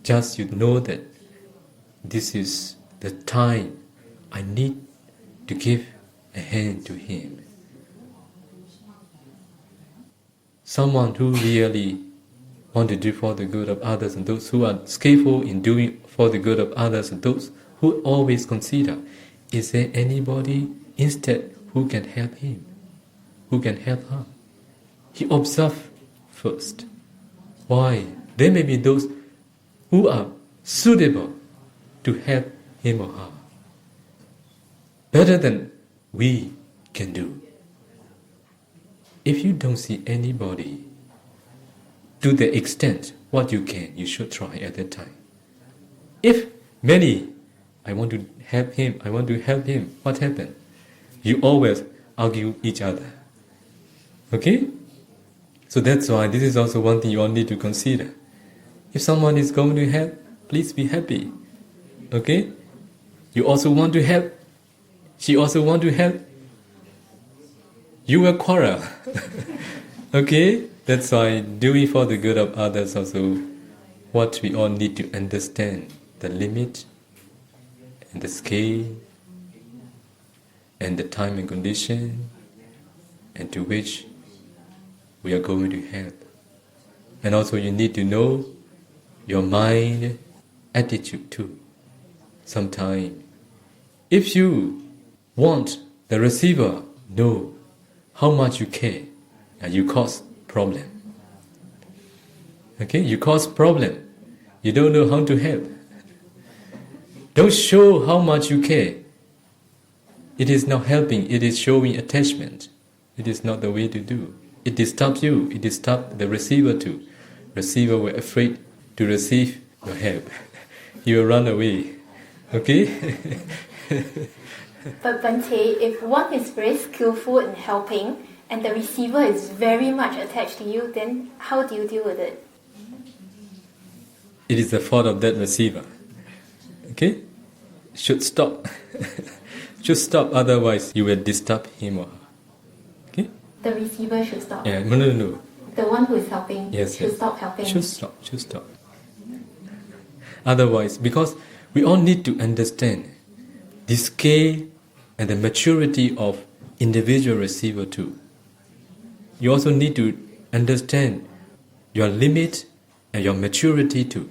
just you know that this is the time I need to give a hand to him. Someone who really want to do for the good of others, and those who are skillful in doing for the good of others, and those who always consider, is there anybody instead who can help him, who can help her? He observes first. Why? There may be those who are suitable to help him or her, better than we can do. If you don't see anybody, to the extent what you can, you should try at that time. If many, I want to help him, what happened? You always argue each other. Okay? So that's why this is also one thing you all need to consider. If someone is going to help, please be happy. Okay? You also want to help. She also want to help. You will quarrel. Okay? That's why doing for the good of others also what we all need to understand, the limit and the scale and the time and condition and to which we are going to help. And also you need to know your mind attitude too. Sometimes if you want the receiver know how much you care, and you cause problem. Okay, you cause problem. You don't know how to help. Don't show how much you care. It is not helping, it is showing attachment. It is not the way to do. It disturbs you, it disturbs the receiver too. Receiver will afraid to receive your help. He will run away. Okay? But Bante, if one is very skillful in helping and the receiver is very much attached to you, then how do you deal with it? It is the fault of that receiver. Okay? Should stop. Should stop, otherwise you will disturb him or her. Okay? The receiver should stop. Yeah, no. The one who is helping should stop helping. Should stop. Otherwise, because we all need to understand the scale and the maturity of individual receiver too. You also need to understand your limit and your maturity too.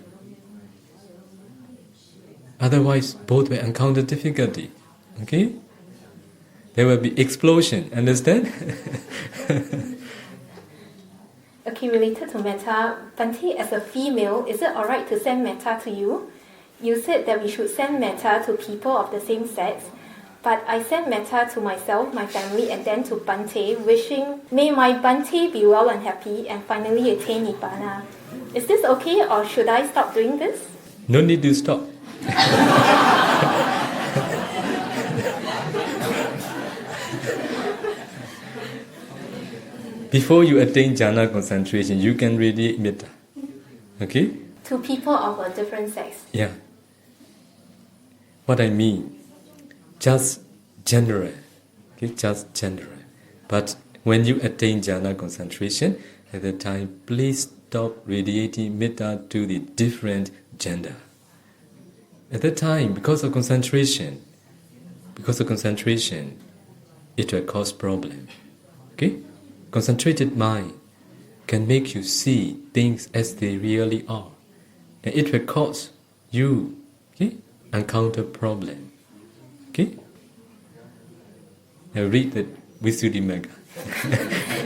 Otherwise, both will encounter difficulty. Okay? There will be explosion. Understand? Okay, related to metta, Bante, as a female, is it alright to send metta to you? You said that we should send metta to people of the same sex, but I send metta to myself, my family, and then to Bante, wishing, may my Bante be well and happy and finally attain Nibbana. Is this okay, or should I stop doing this? No need to stop. Before you attain jhana concentration, you can radiate metta. Okay? To people of a different sex. Yeah. What I mean, just general. Okay, just general. But when you attain jhana concentration, at that time, please stop radiating metta to the different gender. At that time, because of concentration, it will cause problem. Okay? Concentrated mind can make you see things as they really are. And it will cause you, okay, encounter problem. Okay? Now read the Visuddhimagga.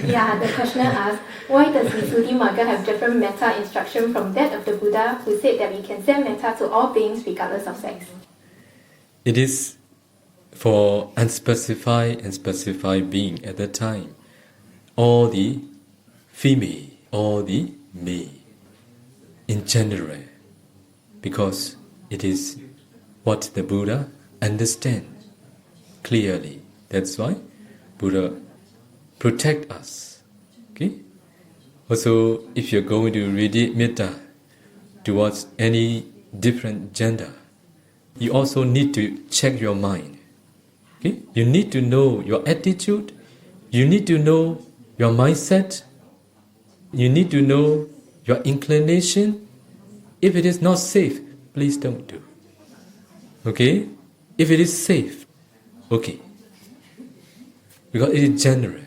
Yeah, the questioner asks, why does Visuddhimagga have different metta instruction from that of the Buddha, who said that we can send metta to all beings regardless of sex? It is for unspecified and specified being at that time. All the female, all the male, in general, because it is what the Buddha understands clearly. That's why Buddha protect us. Okay? Also, if you're going to radiate metta towards any different gender, you also need to check your mind. Okay? You need to know your attitude. You need to know your mindset. You need to know your inclination. If it is not safe, please don't do. Okay? If it is safe, okay. Because it is general.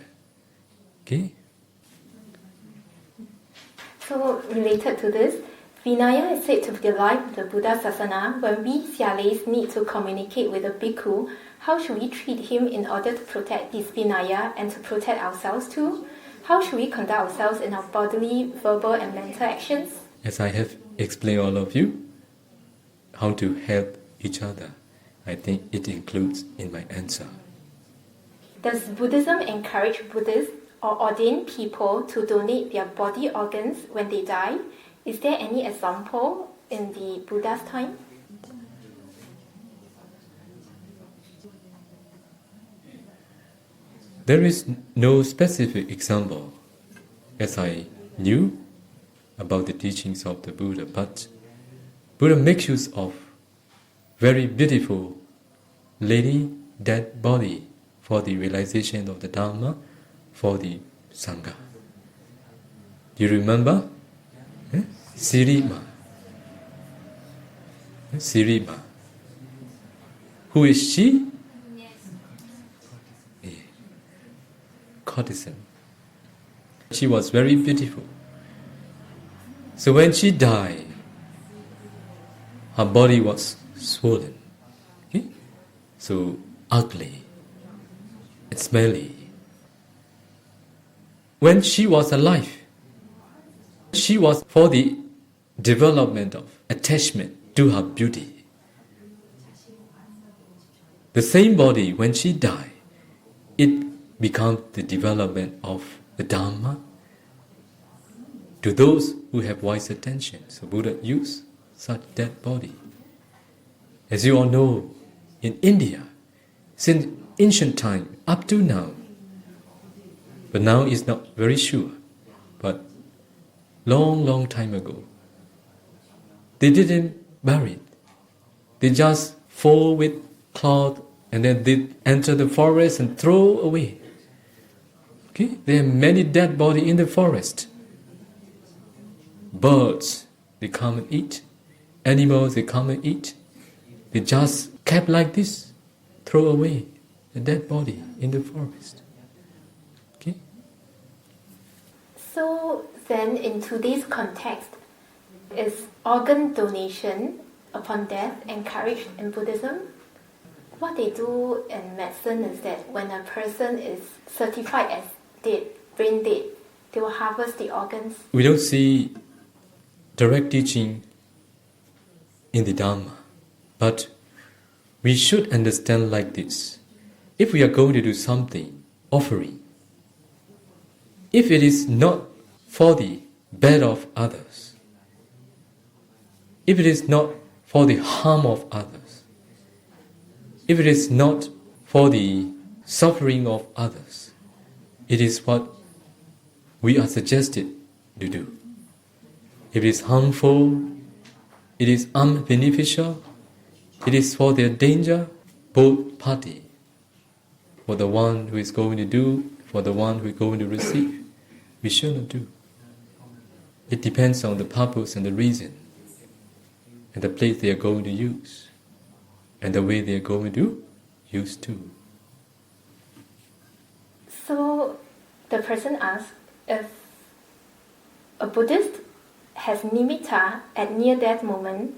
Okay? So, related to this, Vinaya is said to be the life of the Buddha Sasana. When we Sialays need to communicate with a bhikkhu, how should we treat him in order to protect this Vinaya and to protect ourselves too? How should we conduct ourselves in our bodily, verbal and mental actions? As I have explained all of you, how to help each other, I think it includes in my answer. Does Buddhism encourage Buddhists or ordained people to donate their body organs when they die? Is there any example in the Buddha's time? There is no specific example as I knew about the teachings of the Buddha, but Buddha makes use of very beautiful lady dead body for the realization of the Dharma, for the Sangha. Do you remember? Sirima. Sirima. Who is she? Courtesan. She was very beautiful. So when she died, her body was swollen. Okay? So ugly. It's smelly. When she was alive, she was for the development of attachment to her beauty. The same body, when she died, it becomes the development of the Dharma to those who have wise attention. So Buddha used such dead body. As you all know, in India, since ancient time up to now, but now it's not very sure, but long time ago, they didn't bury it. They just fold with cloth and then they enter the forest and throw away. Okay? There are many dead bodies in the forest. Birds, they come and eat. Animals, they come and eat. They just kept like this, throw away the dead body in the forest. Okay? So then in today's context, is organ donation upon death encouraged in Buddhism? What they do in medicine is that when a person is certified as dead, brain dead, they will harvest the organs. We don't see direct teaching in the Dharma, but we should understand like this. If we are going to do something, offering, if it is not for the bed of others, if it is not for the harm of others, if it is not for the suffering of others, it is what we are suggested to do. If it is harmful, it is unbeneficial, it is for their danger, both party, for the one who is going to do, for the one who is going to receive, we should not do. It depends on the purpose and the reason, and the place they are going to use, and the way they are going to use too. So the person asks, if a Buddhist has nimitta at near-death moment,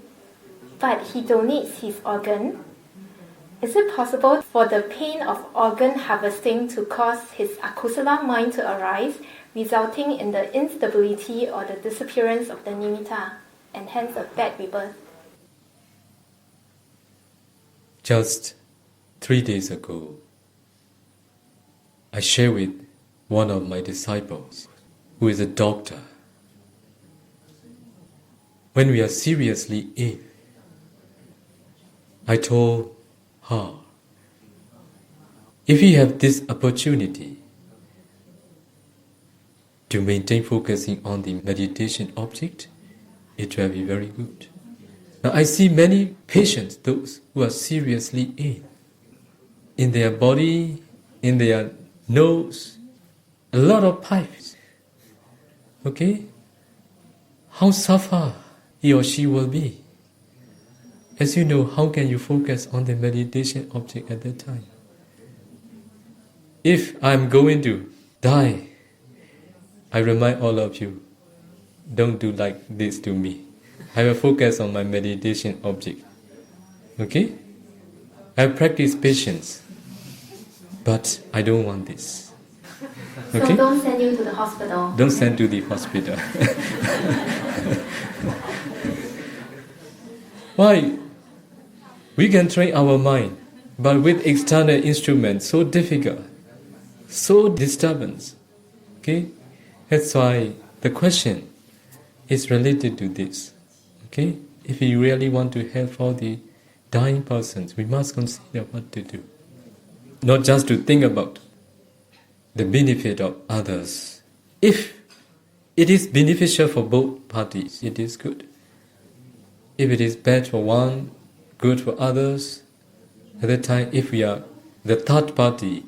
but he donates his organ, is it possible for the pain of organ harvesting to cause his akusala mind to arise, resulting in the instability or the disappearance of the nimitta, and hence a bad rebirth? Just 3 days ago, I shared with one of my disciples, who is a doctor. When we are seriously ill, I told her, if you have this opportunity to maintain focusing on the meditation object, it will be very good. Now I see many patients, those who are seriously ill, in their body, in their nose, a lot of pipes. Okay? How suffer he or she will be. As you know, how can you focus on the meditation object at that time? If I'm going to die, I remind all of you, don't do like this to me. I will focus on my meditation object. Okay? I practice patience, but I don't want this. Okay? So don't send you to the hospital. Don't send to the hospital. Why? We can train our mind, but with external instruments, so difficult, so disturbance. Okay? That's why the question is related to this. Okay? If we really want to help all the dying persons, we must consider what to do. Not just to think about the benefit of others. If it is beneficial for both parties, it is good. If it is bad for one, good for others, at that time, if we are the third party,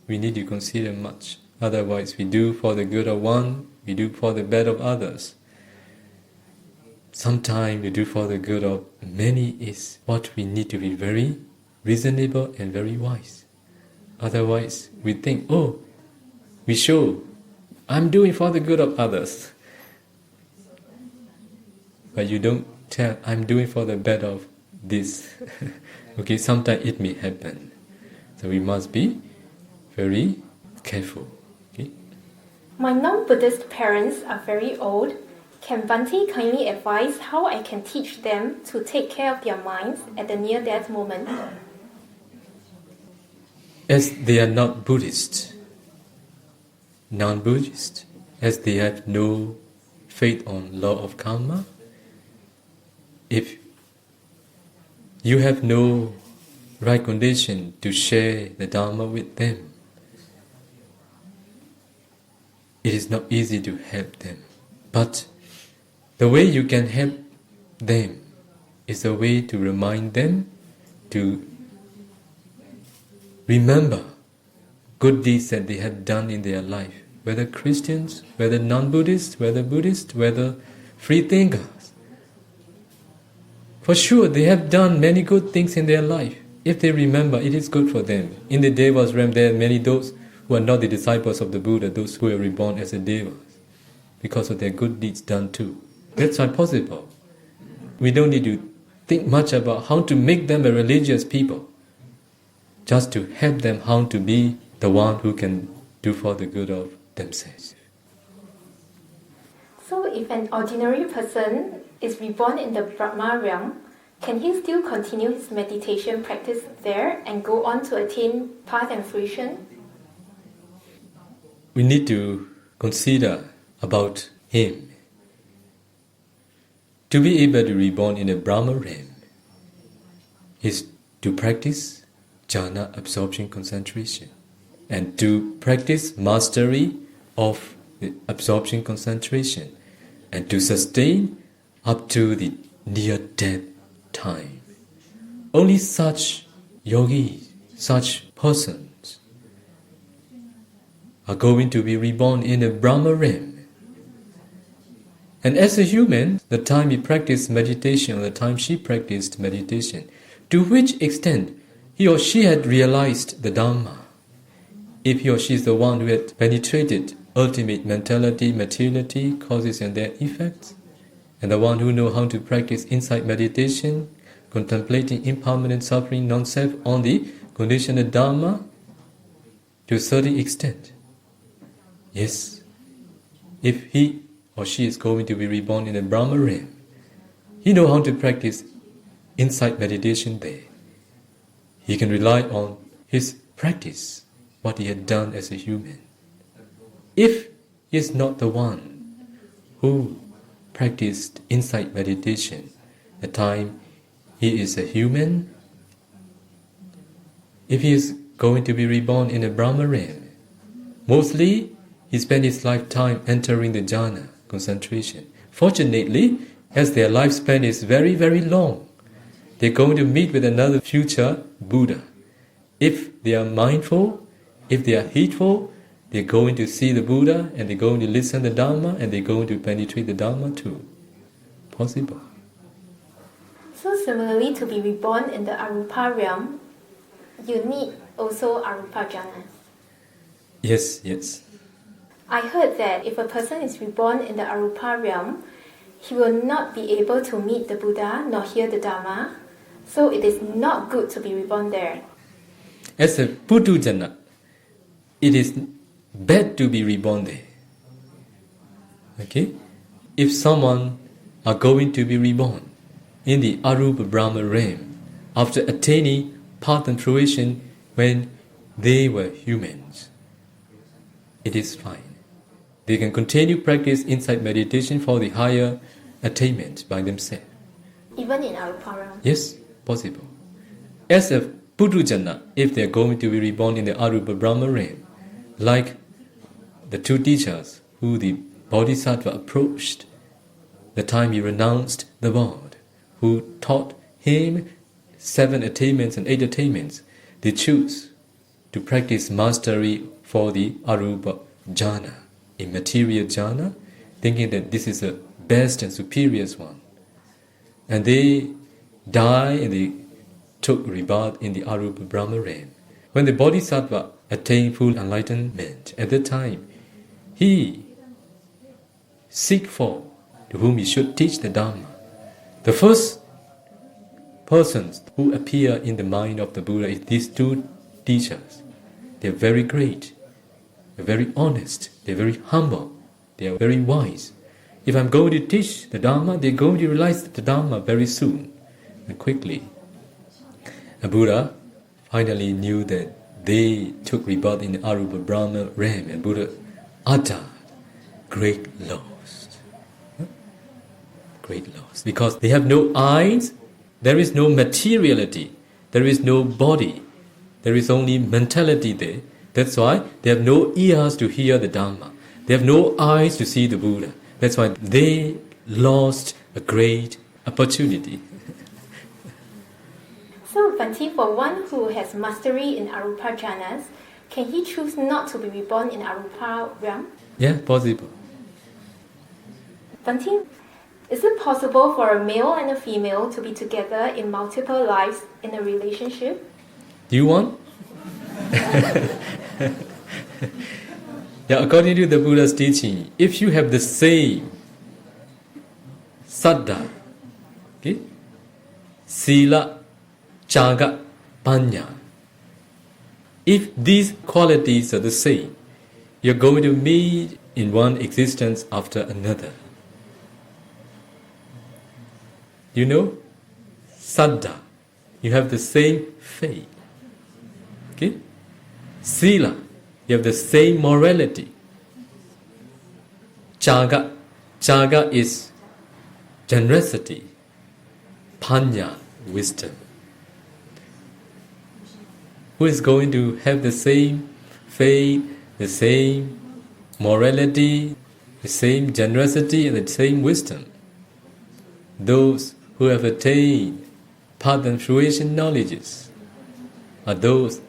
we need to consider much. Otherwise, we do for the good of one, we do for the bad of others. Sometimes we do for the good of many is what we need to be very reasonable and very wise. Otherwise, we think, oh, we show, I'm doing for the good of others. But you don't tell, I'm doing for the bad of this. Okay, sometimes it may happen. So we must be very careful. Okay? My non-Buddhist parents are very old. Can Bhante kindly advise how I can teach them to take care of their minds at the near-death moment? As they are not Buddhist, non-Buddhist, as they have no faith on law of karma, if you have no right condition to share the Dharma with them, it is not easy to help them. But the way you can help them is a way to remind them to remember good deeds that they have done in their life, whether Christians, whether non-Buddhists, whether Buddhists, whether free thinkers. For sure, they have done many good things in their life. If they remember, it is good for them. In the Devas realm, there are many those who are not the disciples of the Buddha, those who are reborn as a Devas, because of their good deeds done too. That's why possible. We don't need to think much about how to make them a religious people, just to help them how to be the one who can do for the good of themselves. So if an ordinary person is reborn in the Brahma realm, can he still continue his meditation practice there and go on to attain path and fruition? We need to consider about him. To be able to reborn in the Brahma realm is to practice jhana, absorption, concentration, and to practice mastery of the absorption, concentration, and to sustain up to the near-death time. Only such yogis, such persons are going to be reborn in the Brahma realm. And as a human, the time he practiced meditation, or the time she practiced meditation, to which extent he or she had realized the Dhamma. If he or she is the one who had penetrated ultimate mentality, materiality, causes and their effects, and the one who knows how to practice insight meditation, contemplating impermanent suffering, non-self on the conditional Dhamma, to a certain extent. Yes, if he or she is going to be reborn in the Brahma realm, he knows how to practice insight meditation there. He can rely on his practice, what he had done as a human. If he is not the one who practiced insight meditation, the time he is a human, if he is going to be reborn in the Brahma realm, mostly he spent his lifetime entering the jhana, concentration. Fortunately, as their lifespan is very, very long, they're going to meet with another future Buddha. If they are mindful, if they are heedful, they're going to see the Buddha, and they're going to listen to the Dhamma, and they're going to penetrate the Dhamma too. Possible. So similarly, to be reborn in the Arupa realm, you need also Arupa jhana. Yes. I heard that if a person is reborn in the Arupa realm, he will not be able to meet the Buddha nor hear the Dhamma, so it is not good to be reborn there. As a Puthujjana, it is bad to be reborn there. Okay? If someone are going to be reborn in the Arupa Brahma realm after attaining path and fruition when they were humans, it is fine. They can continue practice insight meditation for the higher attainment by themselves. Even in Arupa realm? Yes, possible. As a Puthujjana, if they are going to be reborn in the Arupa Brahma realm, like the two teachers who the Bodhisattva approached the time he renounced the world, who taught him 7 attainments and 8 attainments. They choose to practice mastery for the arupa jhana, immaterial jhana, thinking that this is the best and superior one. And they died and they took rebirth in the arupa Brahma realm. When the Bodhisattva attained full enlightenment, at that time, he seek for to whom he should teach the Dhamma. The first persons who appear in the mind of the Buddha is these two teachers. They are very great, they are very honest, they are very humble, they are very wise. If I'm going to teach the Dhamma, they're going to realize the Dhamma very soon and quickly. The Buddha finally knew that they took rebirth in the arupa Brahma realm, and Buddha uttered great loss. Great loss. Because they have no eyes, there is no materiality, there is no body, there is only mentality there. That's why they have no ears to hear the Dhamma. They have no eyes to see the Buddha. That's why they lost a great opportunity. So, Bhante, for one who has mastery in arupa jhanas, can he choose not to be reborn in arupa realm? Yeah, possible. Bhante, is it possible for a male and a female to be together in multiple lives in a relationship? Do you want? Yeah, according to the Buddha's teaching, if you have the same saddha, okay, sila, chaga, panya, if these qualities are the same, you're going to meet in one existence after another. You know, saddha, you have the same faith. Okay? Sila, you have the same morality. Chaga, chaga is generosity. Panya, wisdom. Who is going to have the same faith, the same morality, the same generosity, and the same wisdom? Those who have attained path and fruition knowledges are those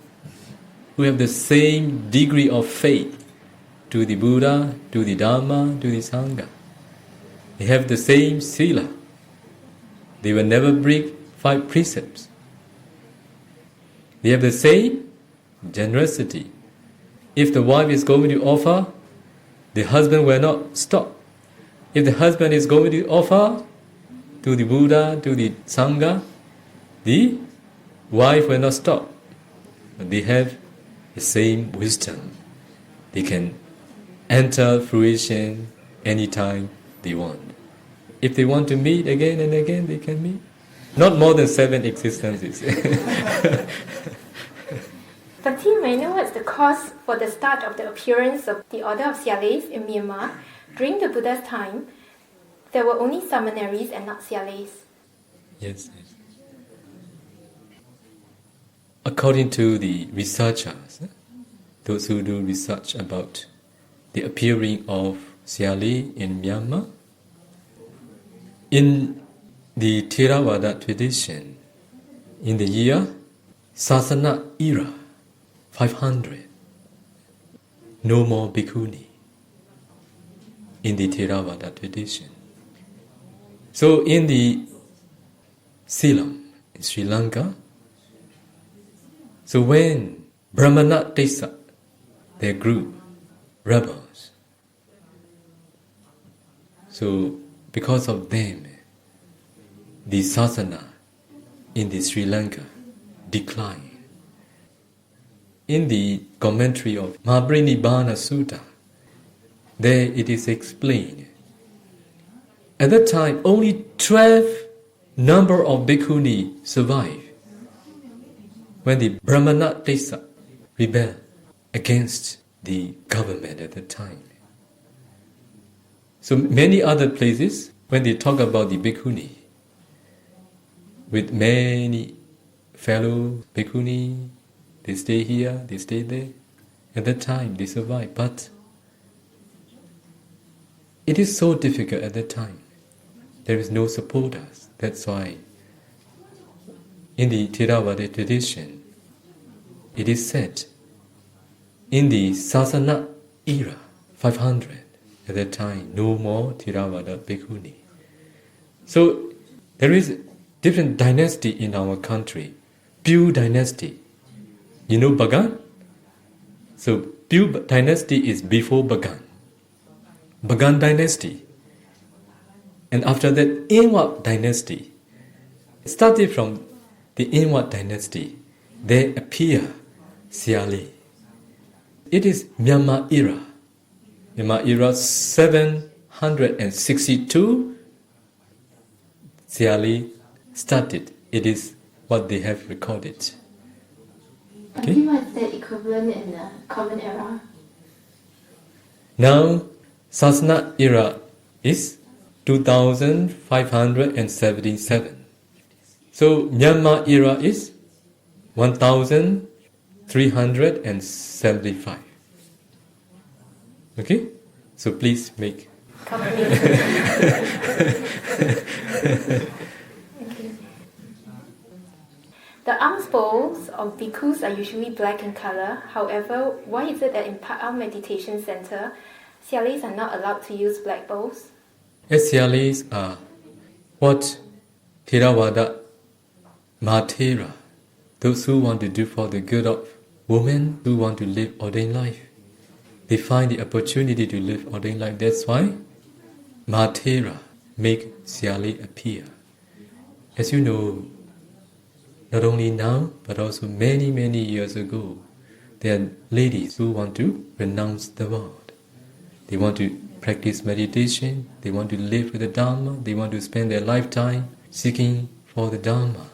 who have the same degree of faith to the Buddha, to the Dhamma, to the Sangha. They have the same sila. They will never break 5 precepts. They have the same generosity. If the wife is going to offer, the husband will not stop. If the husband is going to offer to the Buddha, to the Sangha, the wife will not stop. They have the same wisdom. They can enter fruition anytime they want. If they want to meet again and again, they can meet. Not more than 7 existences. Bhante, may I know what's the cause for the start of the appearance of the order of Sialays in Myanmar? During the Buddha's time, there were only summonaries and not Sialays. Yes. According to the researchers, those who do research about the appearing of Sialay in Myanmar, in the Theravada tradition, in the year Sasana era, 500, no more bhikkhuni in the Theravada tradition. So in the Ceylon, in Sri Lanka, so when Brahmana Tesa, their group, rebels, so because of them, the sasana in the Sri Lanka declined. In the commentary of Mahabharinibbana Sutta, there it is explained. At that time, only 12 number of bhikkhuni survived when the Brahmana Tesa rebelled against the government at that time. So many other places, when they talk about the bhikkhuni, with many fellow bhikkhuni, they stay here, they stay there. At that time, they survive. But It is so difficult at that time. There is no supporters. That's why in the Theravada tradition, it is said, in the Sasana era, 500, at that time, no more Theravada Bhikkhuni. So there is different dynasty in our country. Pure dynasty. You know Bagan? So Pure dynasty is before Bagan. Bagan dynasty. And after that, Inward dynasty. Started from the Inward dynasty, there appear Siali. It is Myanmar era. Myanmar era 762, Siali started. It is what they have recorded. Okay. What is the equivalent in the Common Era? Now, Sasana era is 2577. So Myanmar era is 1375. Okay? So please make. The alms bowls of bhikkhus are usually black in color. However, why is it that in Pa'al Meditation Center, Sialis are not allowed to use black bowls? As Sialis are what Theravada Mathera, those who want to do for the good of women who want to live ordained life. They find the opportunity to live ordained life. That's why Mathera make Siali appear. As you know, not only now, but also many, many years ago, there are ladies who want to renounce the world. They want to practice meditation, they want to live with the Dharma, they want to spend their lifetime seeking for the Dharma.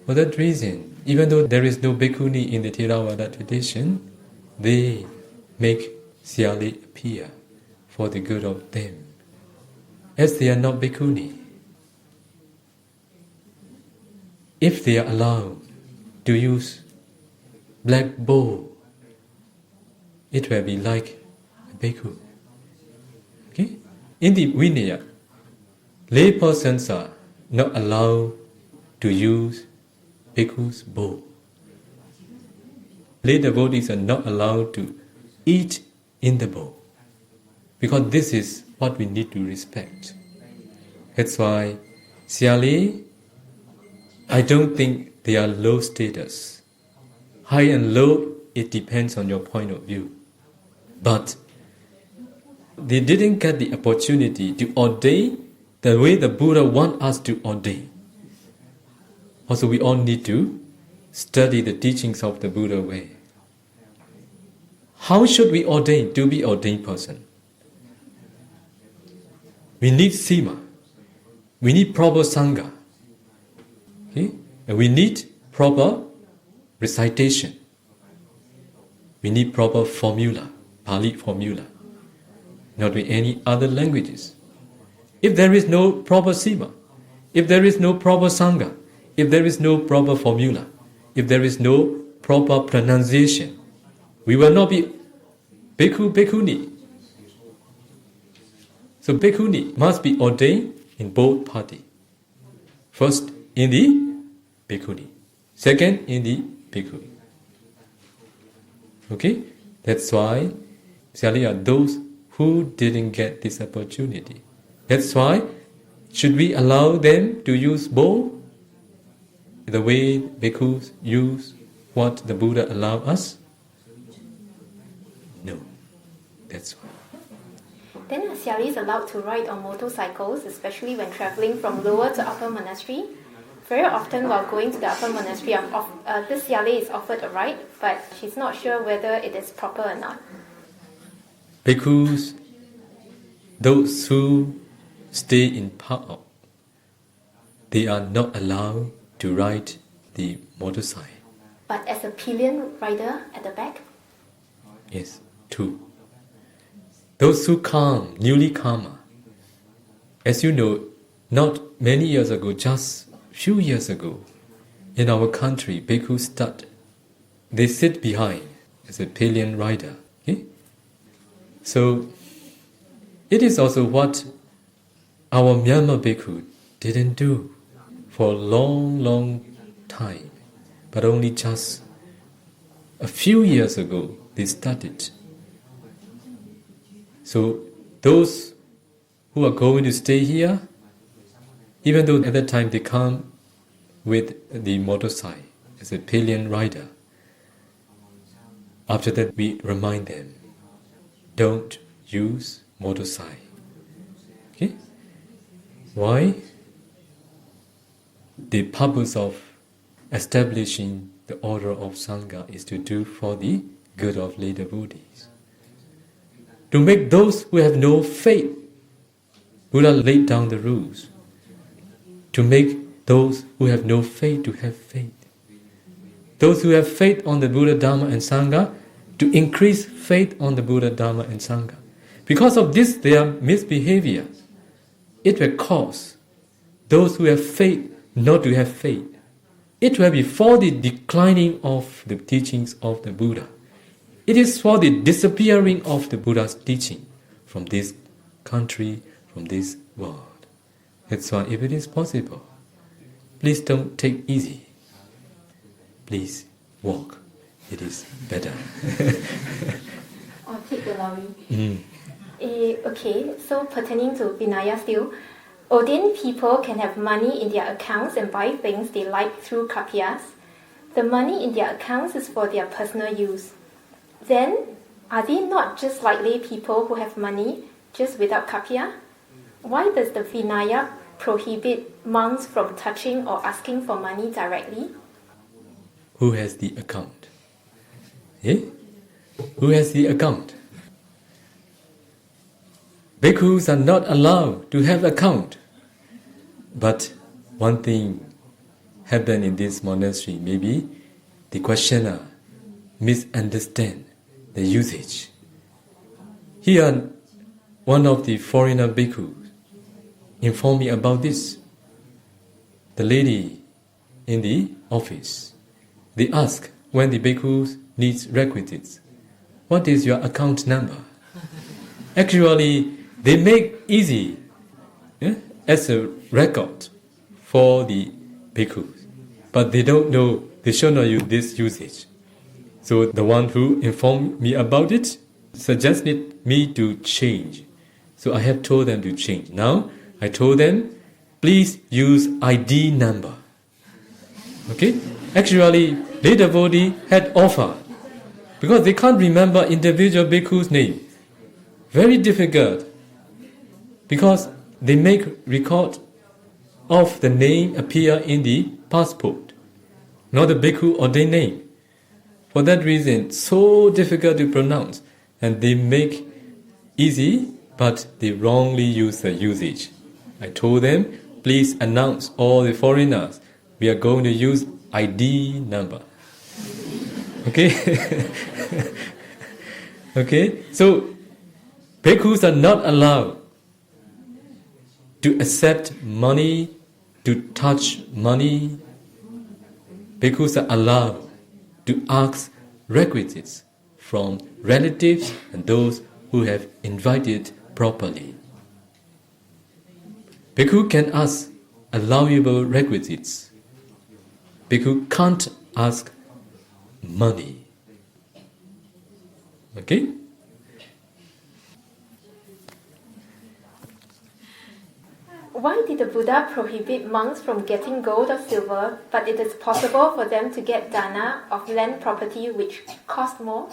For that reason, even though there is no bhikkhuni in the Theravada tradition, they make Siali appear for the good of them. As they are not bhikkhuni, if they are allowed to use black bowl, it will be like a bhikkhu. Okay? In the Vinaya, lay persons are not allowed to use bhikkhu's bowl. Lay devotees are not allowed to eat in the bowl, because this is what we need to respect. That's why Siali, I don't think they are low status. High and low, it depends on your point of view. But they didn't get the opportunity to ordain the way the Buddha wants us to ordain. Also, we all need to study the teachings of the Buddha way. How should we ordain to be ordained person? We need sima. We need proper sangha. Okay? And we need proper recitation. We need proper formula, Pali formula, not with any other languages. If there is no proper sima, if there is no proper sangha, if there is no proper formula, if there is no proper pronunciation, we will not be bhikkhu, bhikkhuni. So bhikkhuni must be ordained in both parties. First in the bhikkhuni, second in the bhikkhuni. Okay? That's why Siali are those who didn't get this opportunity. That's why should we allow them to use bowl the way bhikkhus use what the Buddha allowed us? No. That's why. Then are Sialis allowed to ride on motorcycles, especially when travelling from lower to upper monastery? Very often while going to the upper monastery, this Siali is offered a ride, but she's not sure whether it is proper or not. Bhikkhus, those who stay in Pa'al, they are not allowed to ride the motorcycle. But as a pillion rider at the back? Yes, two. Those who come, newly come, as you know, not many years ago, just few years ago, in our country, bhikkhus start. They sit behind as a pillion rider. Okay? So, It is also what our Myanmar bhikkhu didn't do for a long time, but only just a few years ago they started. So those who are going to stay here, even though at that time they come with the motorcycle as a pillion rider, after that we remind them, don't use motorcycle. Okay? Why? The purpose of establishing the order of Sangha is to do for the good of later Buddhas. To make those who have no faith, Buddha laid down the rules. To make those who have no faith to have faith. Those who have faith on the Buddha, Dharma and Sangha, to increase faith on the Buddha, Dharma and Sangha. Because of this, their misbehavior, it will cause those who have faith not to have faith. It will be for the declining of the teachings of the Buddha. It is for the disappearing of the Buddha's teaching from this country, from this world. That's why if it is possible, please don't take easy. Please walk. It is better. Or take the lorry. Okay, so pertaining to Vinaya still, ordained people can have money in their accounts and buy things they like through kapiyas. The money in their accounts is for their personal use. Then, are they not just like lay people who have money just without kapiya? Why does the Vinaya prohibit monks from touching or asking for money directly? Who has the account? Who has the account? Bhikkhus are not allowed to have account. But one thing happened in this monastery. Maybe the questioner misunderstand the usage. Here, one of the foreigner bhikkhus informed me about this. The lady in the office, they ask when the bhikkhus needs requisites, what is your account number? Actually, they make easy as a record for the bhikkhus, but they don't know, they should not use this usage. So the one who informed me about it suggested me to change. So I have told them to change. Now I told them, please use ID number. Okay? Actually, lay devotee had offered, because they can't remember individual bhikkhu's name. Very difficult, because they make record of the name appear in the passport, not the bhikkhu ordained name. For that reason, so difficult to pronounce, and they make easy, but they wrongly use the usage. I told them, please announce all the foreigners, we are going to use ID number. Okay? Okay? So, bhikkhus are not allowed to accept money, to touch money. Bhikkhus are allowed to ask requisites from relatives and those who have invited properly. Bhikkhu can ask allowable requisites. Bhikkhu can't ask money. Okay? Why did the Buddha prohibit monks from getting gold or silver, but it is possible for them to get dana of land property which cost more?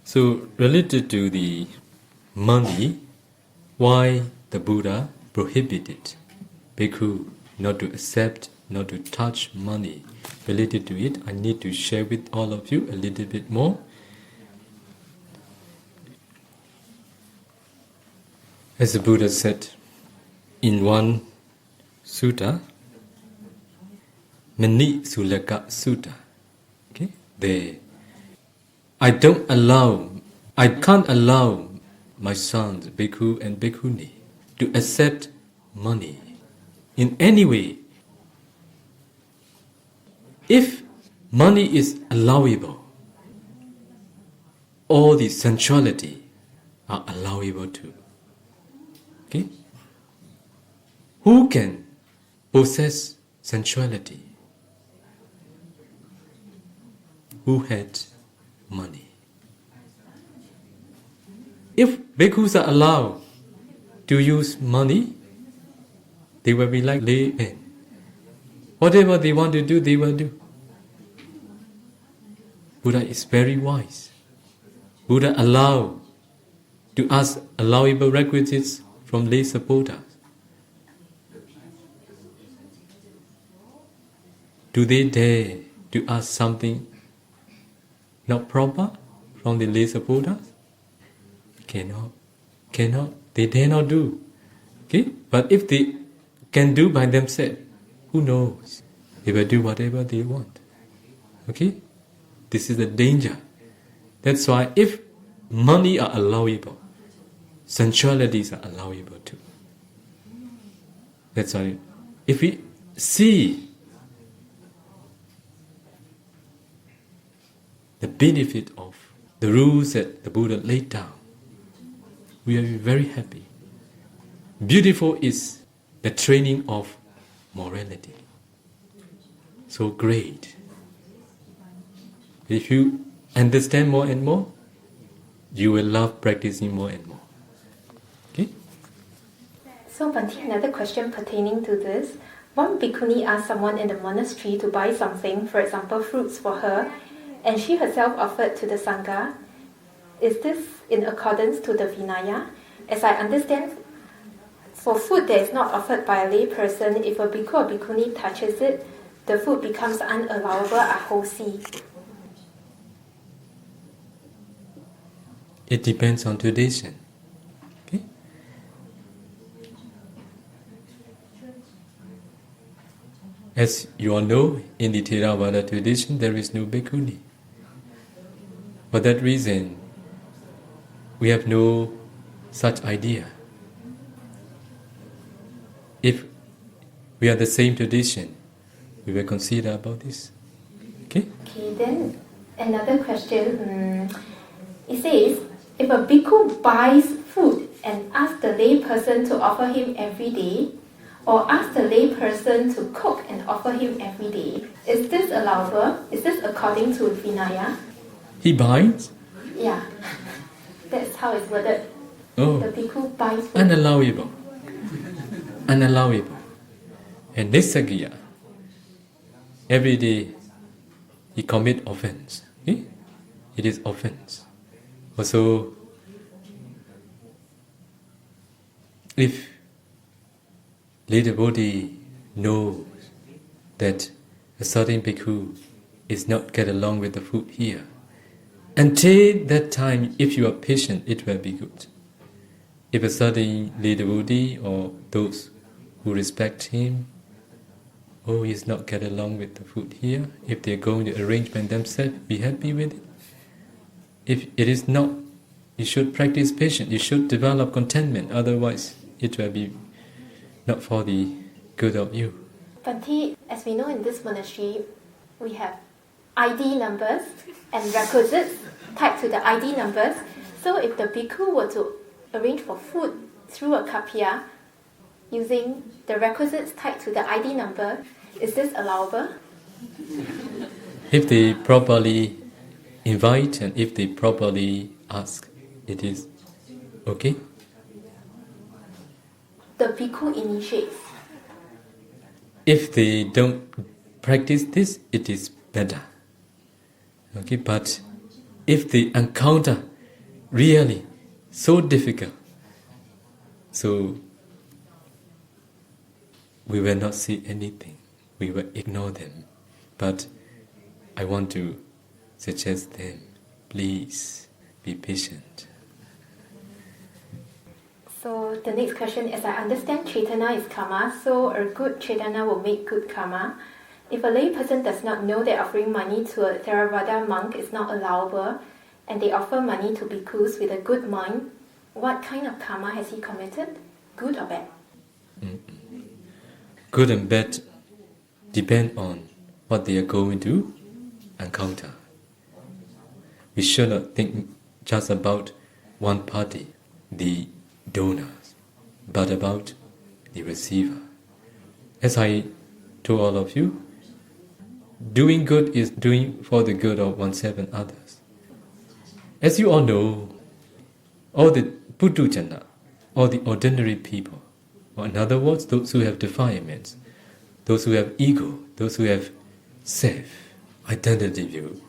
So, related to the money, why the Buddha prohibited bhikkhu not to accept, not to touch money? Related to it, I need to share with all of you a little bit more. As the Buddha said in one sutta, Mani Sulaka Sutta, okay, there, I can't allow my sons, bhikkhu and bhikkhuni, to accept money in any way. If money is allowable, all the sensuality are allowable too. Okay? Who can possess sensuality? Who had money? If bhikkhus are allowed to use money, they will be like laymen. Whatever they want to do, they will do. Buddha is very wise. Buddha allowed to ask allowable requisites from lay supporters. Do they dare to ask something not proper from the lay supporters? Cannot. They dare not do. Okay? But if they can do by themselves, who knows? They will do whatever they want. Okay? This is the danger. That's why if money are allowable, sensualities are allowable too. That's why if we see the benefit of the rules that the Buddha laid down, we will be very happy. Beautiful is the training of morality. So great. If you understand more and more, you will love practicing more and more. Okay? So, Bhante, another question pertaining to this. One bhikkhuni asked someone in the monastery to buy something, for example, fruits for her, and she herself offered to the Sangha. Is this in accordance to the Vinaya? As I understand, for food that is not offered by a lay person, if a bhikkhu or bhikkhuni touches it, the food becomes unallowable, ahosi. It depends on tradition. Okay? As you all know, in the Theravada tradition, there is no bhikkhuni. For that reason, we have no such idea. If we are the same tradition, we will consider about this. Okay? Okay, then another question. It says, if a bhikkhu buys food and asks the lay person to offer him every day, or asks the lay person to cook and offer him every day, is this allowable? Is this according to Vinaya? He buys? Yeah, that's how it's worded. Oh, The bhikkhu buys food. unallowable. Unallowable. And Nisaggiya, every day he commit offense. Okay? It is offense. Also, if lay devotee knows that a certain bhikkhu is not get along with the food here, until that time, if you are patient, it will be good. If a certain lay devotee or those who respect him, he's not get along with the food here, if they're going to arrangement themselves, be happy with it. If it is not, you should practice patience, you should develop contentment, otherwise it will be not for the good of you. Bhante, as we know in this monastery, we have ID numbers and requisites tied to the ID numbers. So if the bhikkhu were to arrange for food through a kapya using the requisites tied to the ID number, is this allowable? If they properly invite and if they properly ask, it is okay. The bhikkhu initiates. If they don't practice this, it is better. Okay, but if they encounter really so difficult, so we will not see anything. We will ignore them. But I want to suggest them, please be patient. So the next question, as I understand, Chaitanya is karma, so a good Chaitanya will make good karma. If a lay person does not know that offering money to a Theravada monk is not allowable, and they offer money to bhikkhus with a good mind, what kind of karma has he committed? Good or bad? Good and bad depend on what they are going to encounter. We should not think just about one party, the donors, but about the receiver. As I told all of you, doing good is doing for the good of oneself and others. As you all know, all the Putujana, all the ordinary people, or in other words, those who have defilements, those who have ego, those who have self, identity view,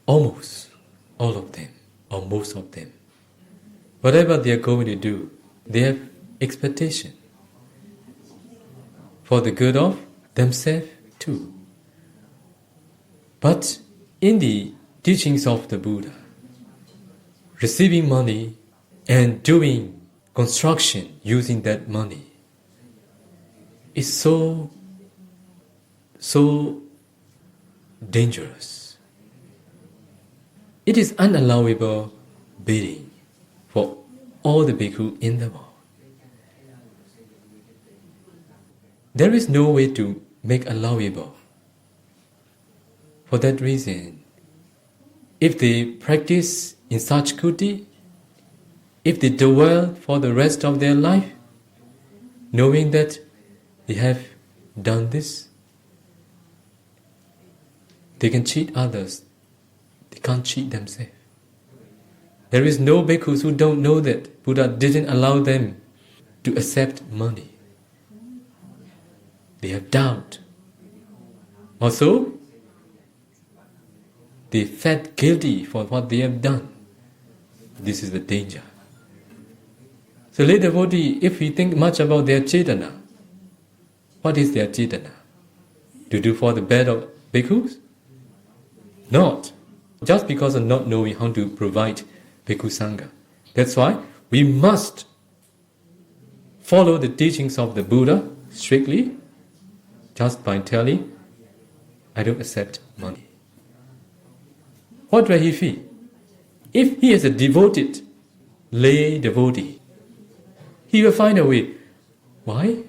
almost all of them, or most of them, whatever they are going to do, they have expectation for the good of themselves too. But in the teachings of the Buddha, receiving money and doing construction using that money is so dangerous. It is unallowable bidding for all the bhikkhu in the world. There is no way to make allowable. For that reason, if they practice in such kuti, if they dwell for the rest of their life, knowing that they have done this, they can cheat others, they can't cheat themselves. There is no bhikkhus who don't know that Buddha didn't allow them to accept money. They have doubt. Also, they felt guilty for what they have done. This is the danger. So lay devotee, if we think much about their cetana, what is their cetana? To do for the bed of bhikkhus? Not. Just because of not knowing how to provide bhikkhu sangha. That's why we must follow the teachings of the Buddha strictly, just by telling, I don't accept money. What will he feel? If he is a devoted lay devotee, he will find a way. Why?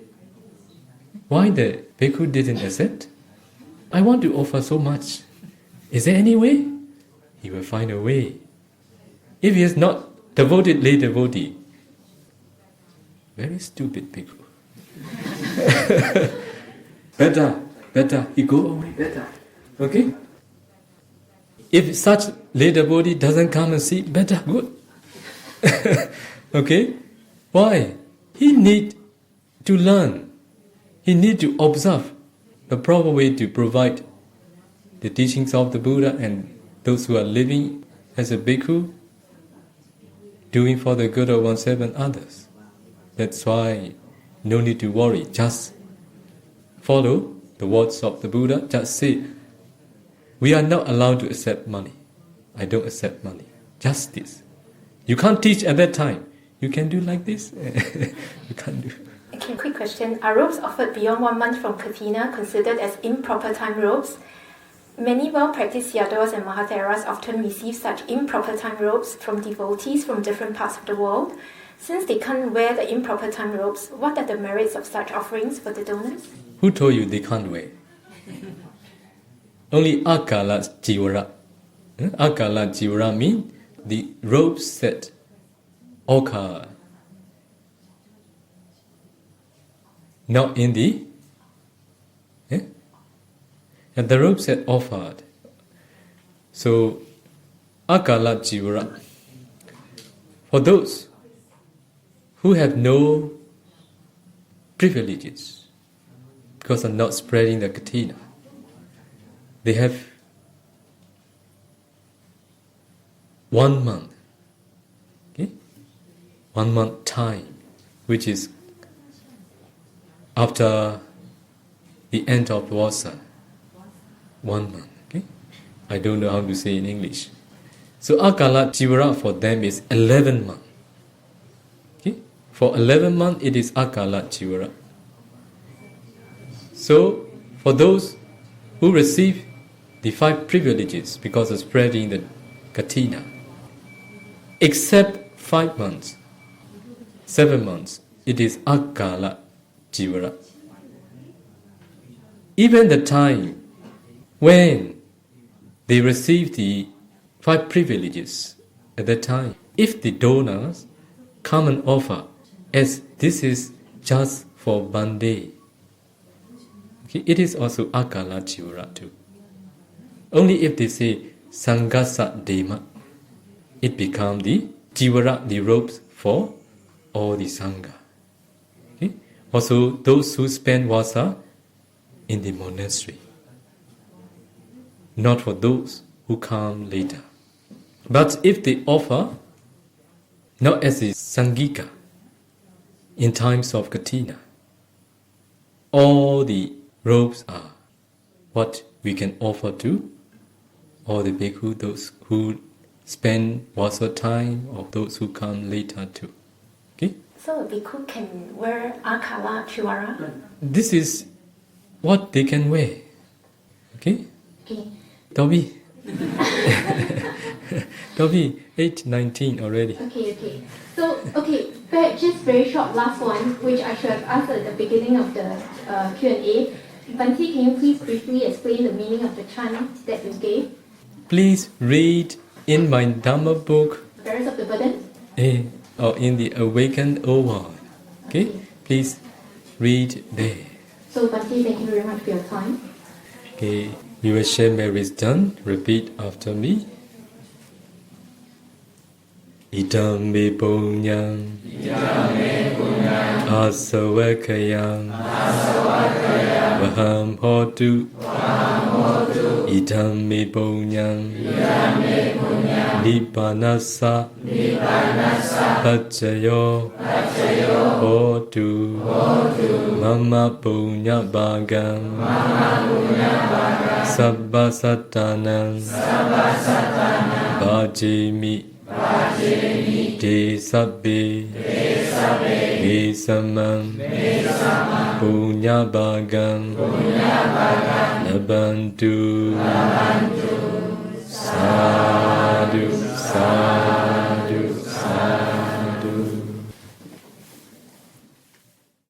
Why the bhikkhu didn't accept? I want to offer so much. Is there any way? He will find a way. If he is not devoted lay devotee, very stupid bhikkhu. Better, he go away, better. Okay? If such lay devotee doesn't come and see, better, good. Okay? Why? He need to learn. He need to observe the proper way to provide the teachings of the Buddha and those who are living as a bhikkhu, doing for the good of oneself and others. That's why no need to worry. Just follow the words of the Buddha. Just say, we are not allowed to accept money. I don't accept money. Just this. You can't teach at that time. You can do like this. You can't do. Okay, quick question. Are robes offered beyond 1 month from Kathina considered as improper time robes? Many well-practiced Sayadaws and Mahatheras often receive such improper time robes from devotees from different parts of the world. Since they can't wear the improper time robes, what are the merits of such offerings for the donors? Who told you they can't wear? Only akala jivara. Akala jivara means the robes that occur not in the and the robes that offered. So akala jivara, for those who have no privileges because of not spreading the kathina, they have 1 month, 1 month time, which is after the end of Vasa. 1 month, I don't know how to say in English. So akala jivara for them is 11 months. For 11 months it is akala jivara. So for those who receive the 5 privileges because of spreading the kathina, except 5 months, 7 months, it is akala jivara. Even the time when they receive the 5 privileges at that time. If the donors come and offer, as this is just for one day, okay, it is also Akala Chivara too. Only if they say Sangasa Dema, it becomes the Chivara, the robes for all the Sangha. Okay? Also, those who spend Vasa in the monastery, not for those who come later. But if they offer, not as a Sangika, in times of Katina, all the robes are what we can offer to all the bhikkhu, those who spend Vasa time, or those who come later too. Okay? So a bhikkhu can wear Akala Chivara? This is what they can wear. Okay? Okay. Toby. Toby, 8:19 already. Okay. So, just very short last one, which I should have asked at the beginning of the Q&A. Bhante, can you please briefly explain the meaning of the chant that you gave? Please read in my Dhamma book, Bearers of the Burden? or in the Awakened Old. Okay? Please read there. So, Bhante, thank you very much for your time. Okay, your share merit done. Repeat after me. Idam me punyam asavakayam vaham hotu. Idam me punyam nibbanasa pacayo hotu mama punya bhagam sabba satanam bhajemi de sabbe me samam punya bhagam labantu sadhu sadhu.